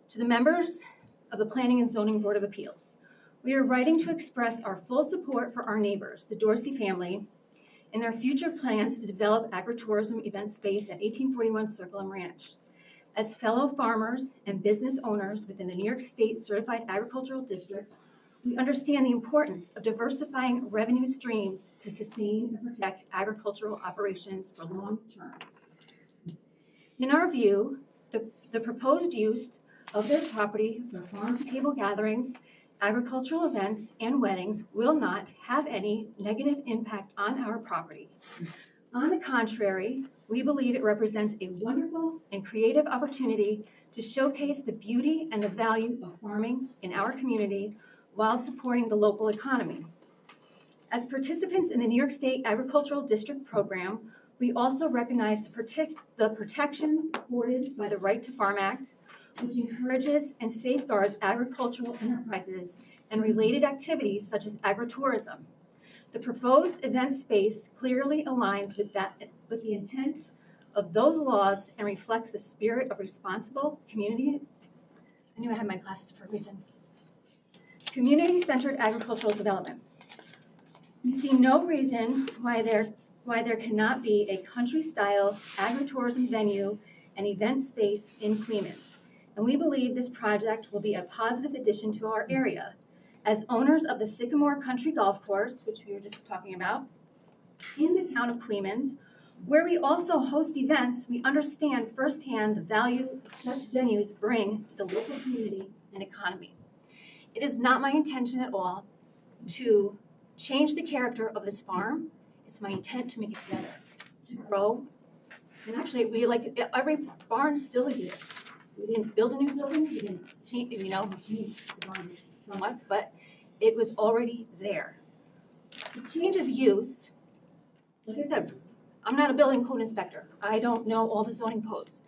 To the members of the Planning and Zoning Board of Appeals, we are writing to express our full support for our neighbors, the Dorsey family, in their future plans to develop agritourism event space at 1841 Circle M Ranch. As fellow farmers and business owners within the New York State Certified Agricultural District, we understand the importance of diversifying revenue streams to sustain and protect agricultural operations for long term. In our view, the proposed use of their property for farm-to-table gatherings, agricultural events, and weddings will not have any negative impact on our property. On the contrary, we believe it represents a wonderful and creative opportunity to showcase the beauty and the value of farming in our community while supporting the local economy. As participants in the New York State Agricultural District Program, we also recognize the protections afforded by the Right to Farm Act, which encourages and safeguards agricultural enterprises and related activities such as agritourism. The proposed event space clearly aligns with the intent of those laws and reflects the spirit of responsible community. I knew I had my glasses for a reason. Community-centered agricultural development. We see no reason why there cannot be a country-style agritourism venue and event space in Queens. And we believe this project will be a positive addition to our area. As owners of the Sycamore Country Golf Course, which we were just talking about, in the town of Queens, where we also host events, we understand firsthand the value such venues bring to the local community and economy. It is not my intention at all to change the character of this farm. It's my intent to make it better, to grow. And actually, we like every barn still exists. We didn't build a new building. We didn't change, we changed the barn so much, but it was already there. The change of use, like I said, I'm not a building code inspector. I don't know all the zoning codes.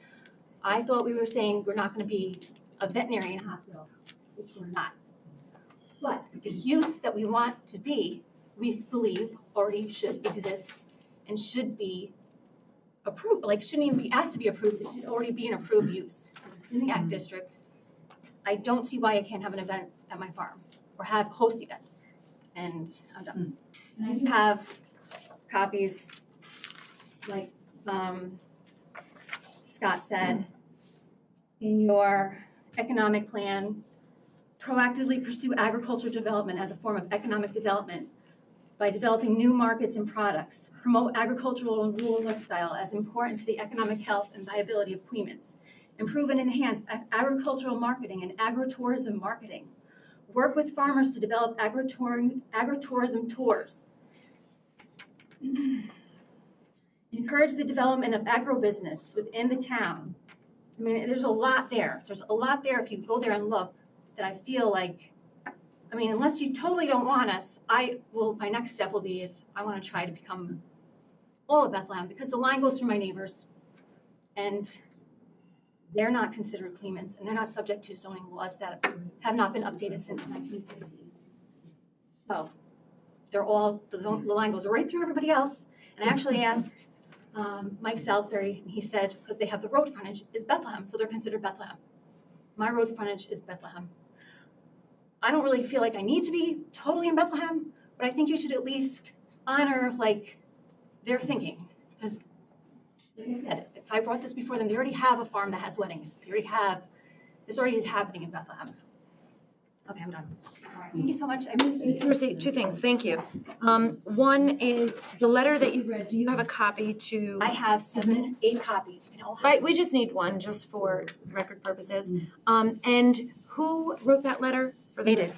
I thought we were saying we're not going to be a veterinarian hospital, which we're not. But the use that we want to be, we believe already should exist and should be approved, like shouldn't even be asked to be approved, it should already be an approved use. It's in the Ag District. I don't see why I can't have an event at my farm or have host events. And I'm done. And I do have copies, like Scott said, in your economic plan, proactively pursue agriculture development as a form of economic development by developing new markets and products, promote agricultural and rural lifestyle as important to the economic health and viability of Queens, improve and enhance agricultural marketing and agritourism marketing, work with farmers to develop agritourism tours, encourage the development of agribusiness within the town. I mean, there's a lot there. There's a lot there if you go there and look that I feel like, I mean, unless you totally don't want us, my next step will be is I want to try to become all of Bethlehem because the line goes through my neighbors and they're not considered claimants and they're not subject to zoning laws that have not been updated since 1960. So they're all, the line goes right through everybody else. And I actually asked Mike Salisbury, and he said, because they have the road frontage, is Bethlehem, so they're considered Bethlehem. My road frontage is Bethlehem. I don't really feel like I need to be totally in Bethlehem, but I think you should at least honor like their thinking. Because like I said, if I brought this before them, they already have a farm that has weddings. They already have, this already is happening in Bethlehem. Okay, I'm done. Thank you so much. I appreciate it. Mercy, two things, thank you. One is the letter that you read, do you have a copy to? I have 8 copies. You can all have Right, we just need one, just for record purposes. And who wrote that letter? They did.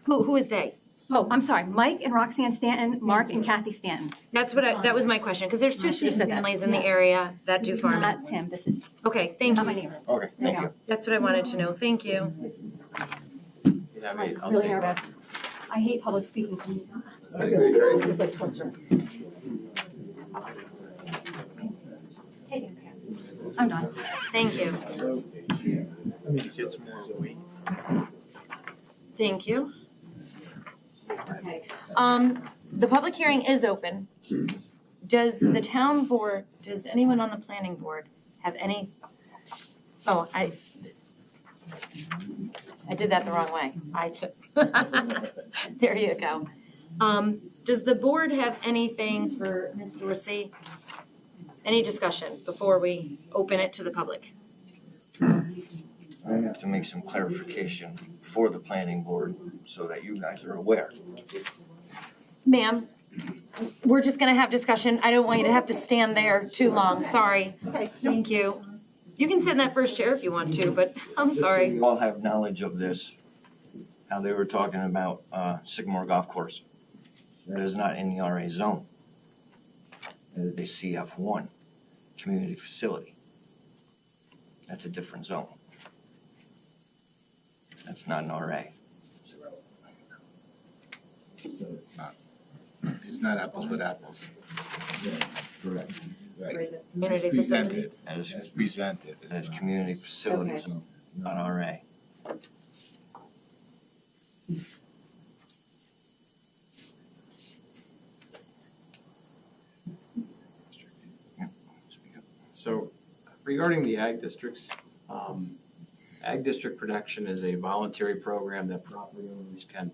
Who is they? Oh, I'm sorry. Mike and Roxanne Stanton, Mark and Kathy Stanton. That's what that was my question, because there's I two should have Stanton said that. families in the Yeah. area that do This is farming. not Tim. This is Okay, thank not my you. neighbor. Okay, thank you. That's what I wanted to know, thank you. I'm really nervous. I hate public speaking. This is like torture. I'm done. Thank you. It's more weight. Thank you. The public hearing is open. Does the town board, does anyone on the planning board have any, oh, I did that the wrong way. There you go. Does the board have anything for Ms. Dorsey? Any discussion before we open it to the public? I have to make some clarification for the planning board so that you guys are aware. Ma'am, we're just gonna have discussion. I don't want you to have to stand there too long, sorry. Okay. Thank you. You can sit in that first chair if you want to, but I'm sorry. You all have knowledge of this, how they were talking about Sycamore Golf Course. That is not in the RA zone. That is a CF1, community facility. That's a different zone. That's not an RA. So it's not apples with apples. Correct. Right. Community Presented, facilities. That is, it's presented. It's that is not- community facilities, not RA. Yeah, speak up. So regarding the ag districts, ag district protection is a voluntary program that property owners can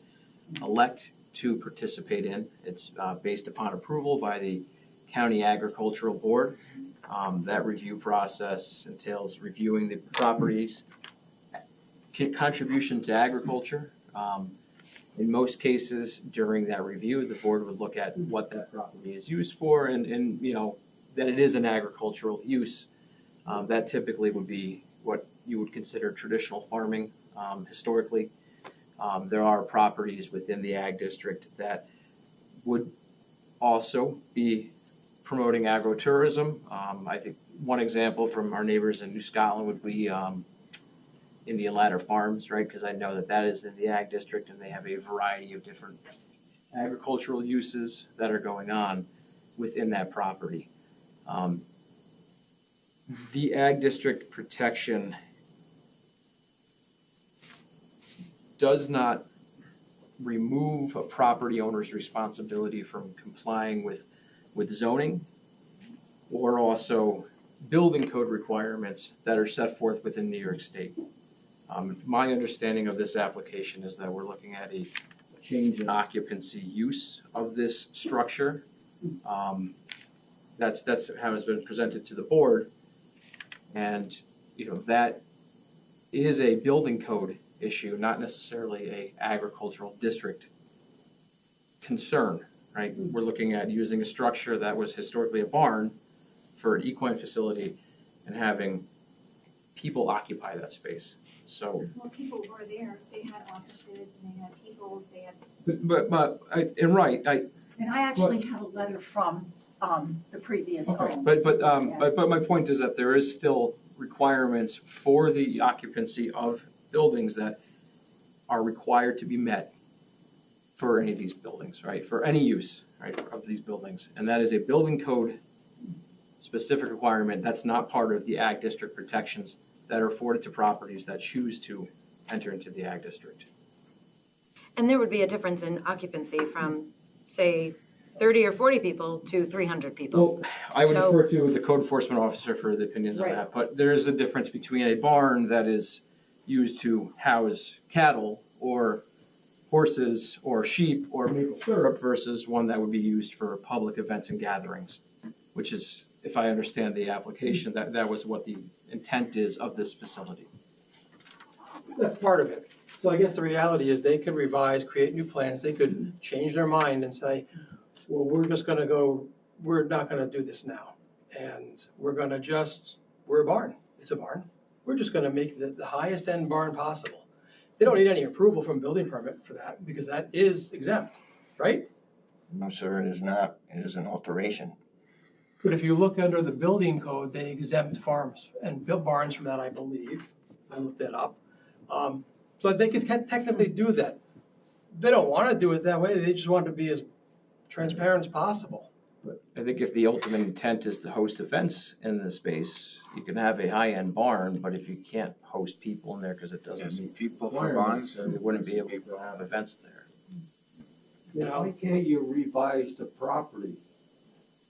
elect to participate in. It's based upon approval by the County Agricultural Board. That review process entails reviewing the property's contribution to agriculture. In most cases, during that review, the board would look at what that property is used for and you know, that it is an agricultural use. That typically would be what you would consider traditional farming historically. There are properties within the ag district that would also be promoting agritourism. I think one example from our neighbors in New Scotland would be Indian Ladder Farms, right? Because I know that that is in the ag district and they have a variety of different agricultural uses that are going on within that property. The ag district protection does not remove a property owner's responsibility from complying with zoning or also building code requirements that are set forth within New York State. My understanding of this application is that we're looking at a change in occupancy use of this structure. That's how it's been presented to the board. And, you know, that is a building code issue, not necessarily a agricultural district concern, right? We're looking at using a structure that was historically a barn for an equine facility and having people occupy that space. So, Well, people were there, they had offices and they had people, they had. and right, And I actually have a letter from the previous okay, owner. but my point is that there is still requirements for the occupancy of buildings that are required to be met for any of these buildings, right? For any use, right, of these buildings. And that is a building code specific requirement. That's not part of the ag district protections that are afforded to properties that choose to enter into the ag district. And there would be a difference in occupancy from, say, 30 or 40 people to 300 people. Well, I would So- defer to the code enforcement officer for the opinions on Right. that, but there is a difference between a barn that is used to house cattle or horses or sheep or maple syrup versus one that would be used for public events and gatherings, which is, if I understand the application, that was what the intent is of this facility. That's part of it. So I guess the reality is they could revise, create new plans, they could change their mind and say, well, we're not gonna do this now. And we're a barn, it's a barn. We're just gonna make the highest end barn possible. They don't need any approval from building permit for that because that is exempt, right? No, sir, it is not. It is an alteration. But if you look under the building code, they exempt farms and built barns from that, I believe. I looked that up. So they could technically do that. They don't want to do it that way. They just want to be as transparent as possible. But I think if the ultimate intent is to host events in the space, you can have a high-end barn, but if you can't host people in there because it doesn't Yes, meet people for requirements, barns. then you wouldn't be able to have events there. You know, Why can't you revise the property?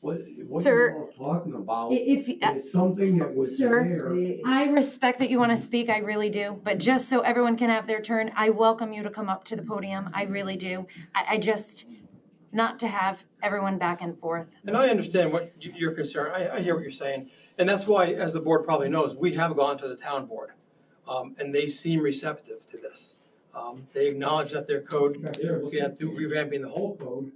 What Sir, you're all talking about If, is something that was Sir, there. I respect that you want to speak, I really do, but just so everyone can have their turn, I welcome you to come up to the podium, I really do. I just, not to have everyone back and forth. and I understand what your concern. I hear what you're saying. And that's why, as the board probably knows, we have gone to the town board and they seem receptive to this. They acknowledge that their code, in fact, they're looking at revamping the whole code,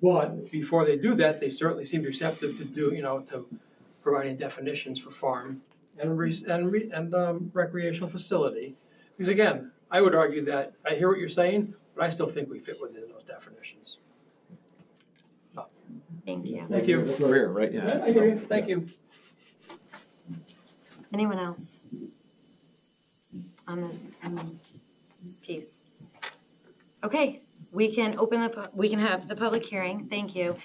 but before they do that, they certainly seem receptive to to providing definitions for farm and recreational facility. Because again, I would argue that, I hear what you're saying, but I still think we fit within those definitions. Thank you. Thank you. That's why we're here, right? Yeah. I hear you. Thank you. Anyone else on this piece? Okay, we can have the public hearing. Thank you.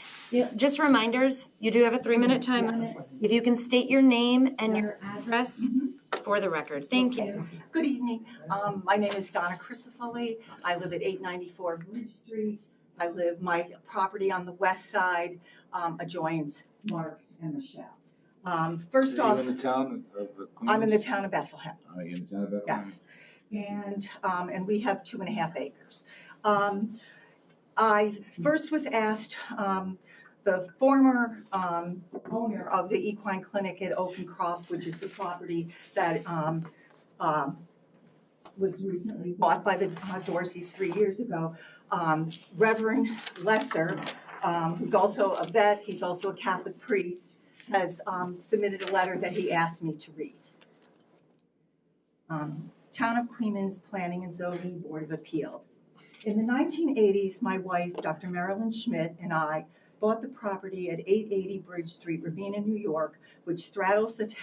Just reminders, you do have a 3-minute time limit. If you can state your name and your address for the record. Thank you. Good evening. My name is Donna Crisafulli. I live at 894 Bridge Street. My property on the west side adjoins Mark and Michelle. First off, Are you in the town of Queens? I'm in the town of Bethlehem. Are you in the town of Bethlehem? Yes. And we have 2.5 acres. I first was asked, the former owner of the equine clinic at Oakencroft, which is the property that was recently bought by the Dorseys 3 years ago, Reverend Lesser, who's also a vet, he's also a Catholic priest, has submitted a letter that he asked me to read. Town of Queens Planning and Zoning Board of Appeals. In the 1980s, my wife, Dr. Marilyn Schmidt, and I bought the property at 880 Bridge Street, Ravena, New York, which straddles the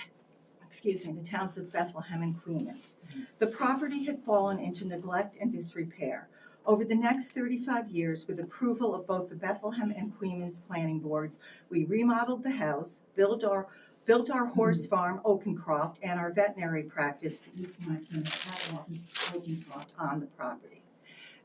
towns of Bethlehem and Queens. The property had fallen into neglect and disrepair. Over the next 35 years, with approval of both the Bethlehem and Queens planning boards, we remodeled the house, built our horse farm, Oakencroft, and our veterinary practice, the equine clinic at Oakencroft, on the property.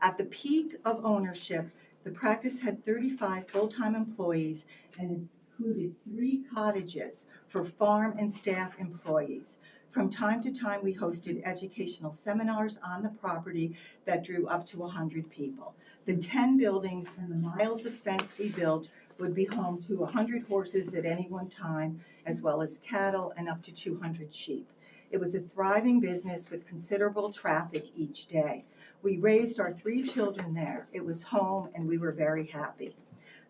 At the peak of ownership, the practice had 35 full-time employees and included 3 cottages for farm and staff employees. From time to time, we hosted educational seminars on the property that drew up to 100 people. The 10 buildings and the miles of fence we built would be home to 100 horses at any one time, as well as cattle and up to 200 sheep. It was a thriving business with considerable traffic each day. We raised our 3 children there. It was home, and we were very happy.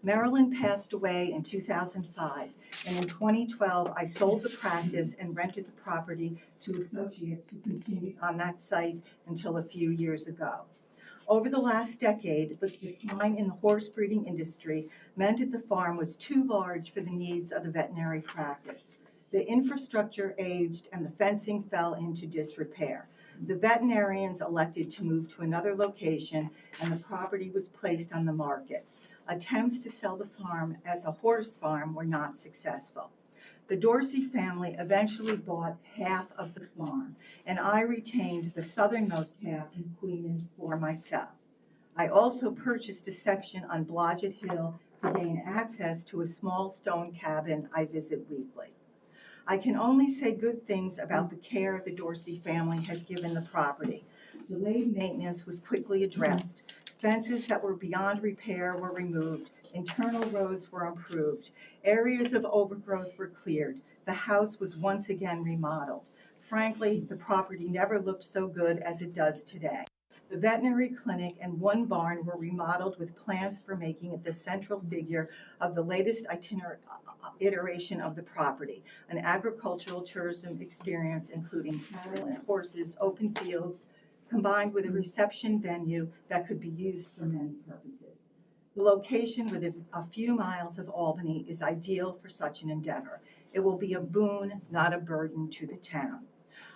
Marilyn passed away in 2005, and in 2012, I sold the practice and rented the property to associates who continued on that site until a few years ago. Over the last decade, the decline in the horse breeding industry meant that the farm was too large for the needs of the veterinary practice. The infrastructure aged and the fencing fell into disrepair. The veterinarians elected to move to another location, and the property was placed on the market. Attempts to sell the farm as a horse farm were not successful. The Dorsey family eventually bought half of the farm, and I retained the southernmost half in Queens for myself. I also purchased a section on Blodgett Hill to gain access to a small stone cabin I visit weekly. I can only say good things about the care the Dorsey family has given the property. Delayed maintenance was quickly addressed. Fences that were beyond repair were removed. Internal roads were improved. Areas of overgrowth were cleared. The house was once again remodeled. Frankly, the property never looked so good as it does today. The veterinary clinic and 1 barn were remodeled with plans for making it the central figure of the latest iteration of the property, an agricultural tourism experience including cattle and horses, open fields, combined with a reception venue that could be used for many purposes. The location within a few miles of Albany is ideal for such an endeavor. It will be a boon, not a burden to the town.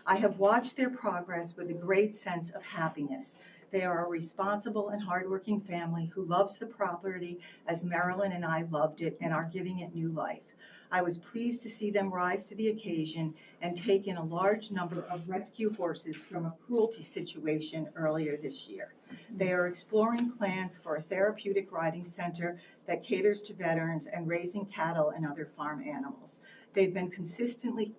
I have watched their progress with a great sense of happiness. They are a responsible and hardworking family who loves the property as Marilyn and I loved it and are giving it new life. I was pleased to see them rise to the occasion and take in a large number of rescue horses from a cruelty situation earlier this year. They are exploring plans for a therapeutic riding center that caters to veterans and raising cattle and other farm animals. They've been consistently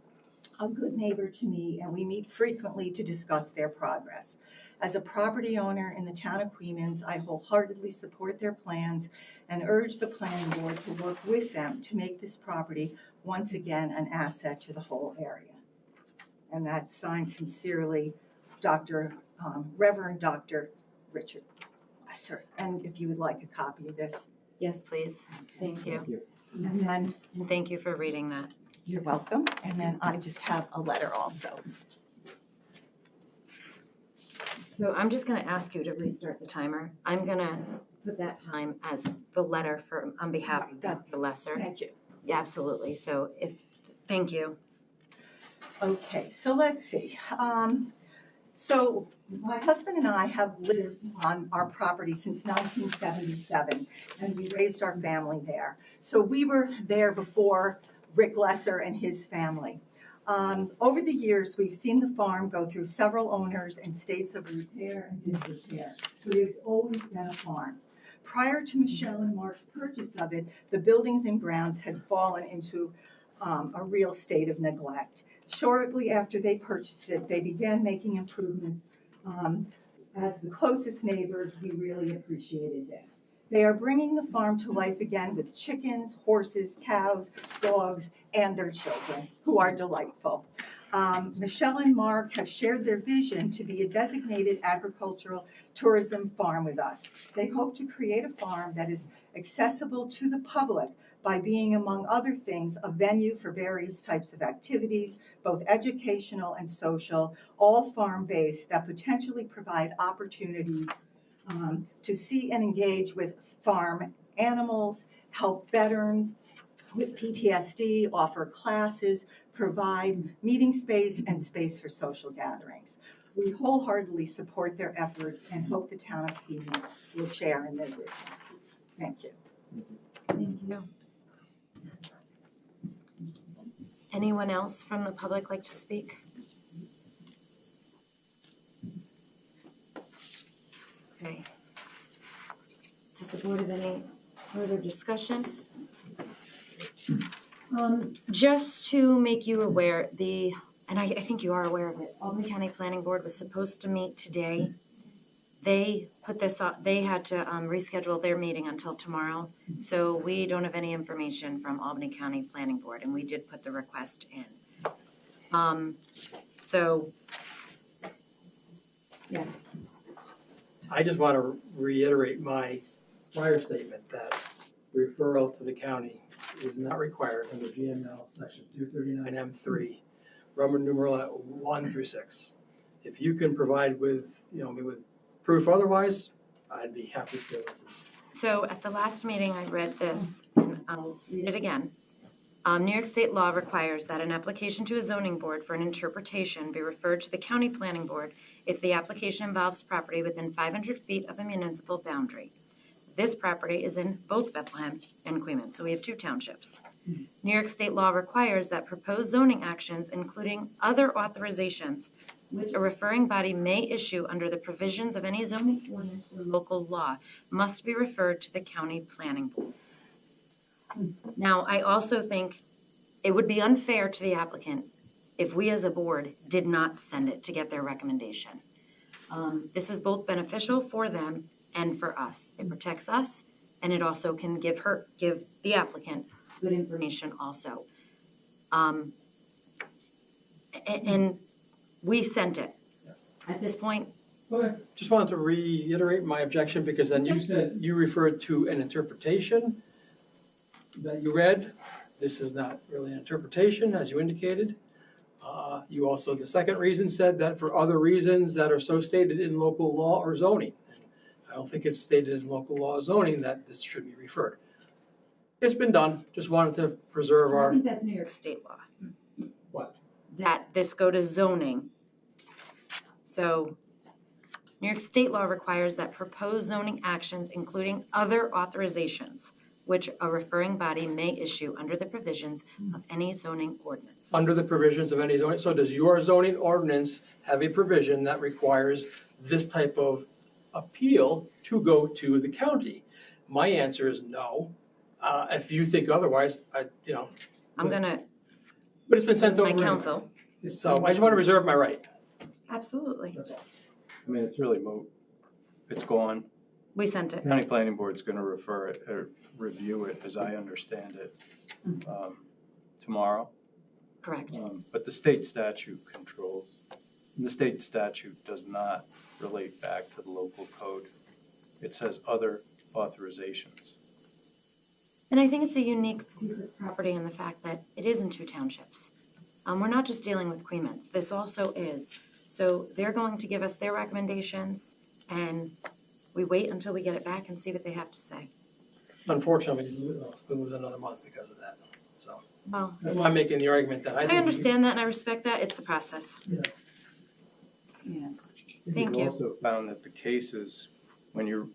a good neighbor to me, and we meet frequently to discuss their progress. As a property owner in the town of Queens, I wholeheartedly support their plans and urge the planning board to work with them to make this property once again an asset to the whole area. and that's signed sincerely, Reverend Dr. Richard Lesser. And if you would like a copy of this. Yes, please. Thank you. And then, And thank you for reading that. you're welcome. And then I just have a letter also. So I'm just going to ask you to restart the timer. I'm going to put that time as the letter on behalf of the lesser. Thank you. Yeah, absolutely. So thank you. Okay, so let's see. So my husband and I have lived on our property since 1977, and we raised our family there. So we were there before Rick Lesser and his family. Over the years, we've seen the farm go through several owners and states of repair and disrepair. So there's always been a farm. Prior to Michelle and Mark's purchase of it, the buildings and grounds had fallen into a real state of neglect. Shortly after they purchased it, they began making improvements. As the closest neighbors, we really appreciated this. They are bringing the farm to life again with chickens, horses, cows, dogs, and their children, who are delightful. Michelle and Mark have shared their vision to be a designated agricultural tourism farm with us. They hope to create a farm that is accessible to the public by being, among other things, a venue for various types of activities, both educational and social, all farm-based, that potentially provide opportunities to see and engage with farm animals, help veterans with PTSD, offer classes, provide meeting space and space for social gatherings. We wholeheartedly support their efforts and hope the town of Phoenix will share in their vision. Thank you. Thank you. Anyone else from the public like to speak? Okay. Does the board have any further discussion? Just to make you aware, and I think you are aware of it, Albany County Planning Board was supposed to meet today. They put this on, they had to reschedule their meeting until tomorrow. So we don't have any information from Albany County Planning Board, and we did put the request in. So, yes. I just want to reiterate my prior statement that referral to the county is not required under GML section 239M3, Roman numeral 1 through 6. If you can provide with, with proof otherwise, I'd be happy to listen. So at the last meeting, I read this, and I'll read it again. New York State law requires that an application to a zoning board for an interpretation be referred to the county planning board if the application involves property within 500 feet of a municipal boundary. This property is in both Bethlehem and Queens, so we have two townships. New York State law requires that proposed zoning actions, including other authorizations, which a referring body may issue under the provisions of any zoning ordinance or local law, must be referred to the county planning board. Now, I also think it would be unfair to the applicant if we as a board did not send it to get their recommendation. This is both beneficial for them and for us. It protects us, and it also can give the applicant good information also. And we sent it. At this point, Okay. Just wanted to reiterate my objection because then you said you referred to an interpretation that you read. This is not really an interpretation, as you indicated. You also, the second reason, said that for other reasons that are so stated in local law or zoning. I don't think it's stated in local law or zoning that this should be referred. It's been done. Just wanted to preserve I think that's New York State law. What? That this go to zoning. So New York State law requires that proposed zoning actions, including other authorizations, which a referring body may issue under the provisions of any zoning ordinance. Under the provisions of any zoning. So does your zoning ordinance have a provision that requires this type of appeal to go to the county? My answer is no. If you think otherwise, I'm gonna. But it's been sent over. My counsel. So I just want to reserve my right. Absolutely. I mean, it's really moot. It's gone. We sent it. County Planning Board's going to refer it or review it, as I understand it, tomorrow. Correct. But the state statute controls. And the state statute does not relate back to the local code. It says other authorizations. And I think it's a unique piece of property in the fact that it is in two townships. We're not just dealing with Queens. This also is. So they're going to give us their recommendations, and we wait until we get it back and see what they have to say. Unfortunately, we lose another month because of that, so. Well, That's why I'm making the argument that I think. I understand that and I respect that. It's the process. Yeah. Thank you. We've also found that the cases, when you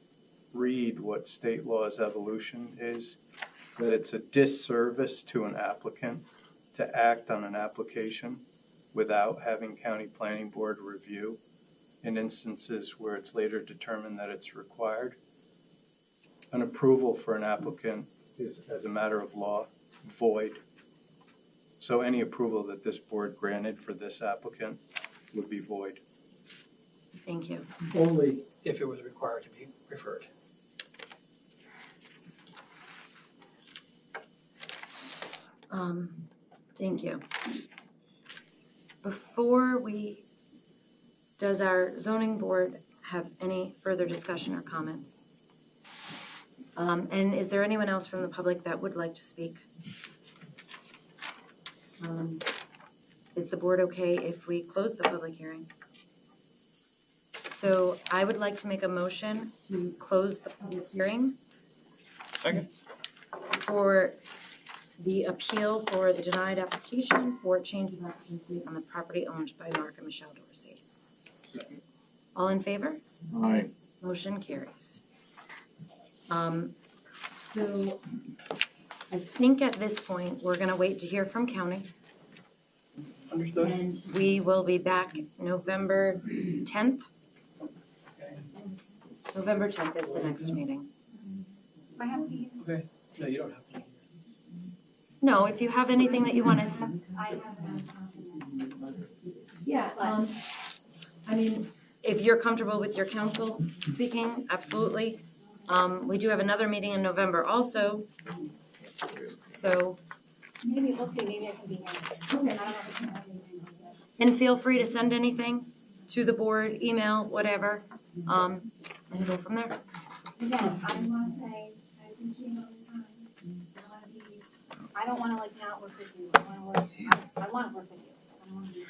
read what state law's evolution is, that it's a disservice to an applicant to act on an application without having county planning board review in instances where it's later determined that it's required. An approval for an applicant is, as a matter of law, void. So any approval that this board granted for this applicant would be void. Thank you. Only if it was required to be referred. Thank you. Does our zoning board have any further discussion or comments? And is there anyone else from the public that would like to speak? Is the board okay if we close the public hearing? So I would like to make a motion to close the public hearing. Second. For the appeal for the denied application for change of occupancy on the property owned by Mark and Michelle Dorsey. All in favor? Aye. Motion carries. So I think at this point, we're gonna wait to hear from county. Understood? And we will be back November 10th. November 10th is the next meeting. I have to be here. Okay, no, you don't have to. No, if you have anything that you want to. I have Yeah, I mean, if you're comfortable with your counsel speaking, absolutely. We do have another meeting in November also. So, maybe, we'll see, maybe I can be here. Okay. I don't know if it's gonna happen. and feel free to send anything to the board, email, whatever, and go from there. Again, I wanna say, I appreciate all the time. I don't wanna like not work with you, I wanna work with you, I don't wanna be.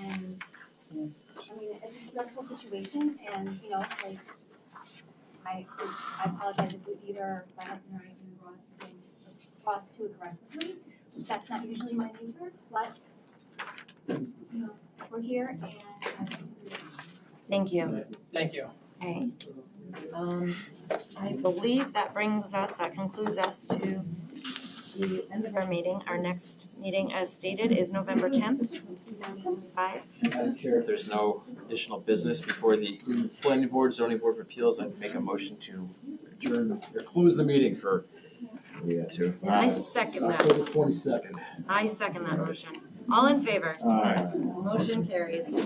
And, I mean, it's a stressful situation, and, you know, like, I apologize if either my husband or I can brought things across too aggressively, which that's not usually my nature, but, you know, we're here and. Thank you. Thank you. Okay. I believe that concludes us to the end of our meeting. Our next meeting, as stated, is November 10th, 2025. Madam Chair, if there's no additional business before the planning board, zoning board of appeals, I'd make a motion to adjourn or close the meeting for I second October that. 22nd. I second that motion. All in favor? Aye. Motion carries.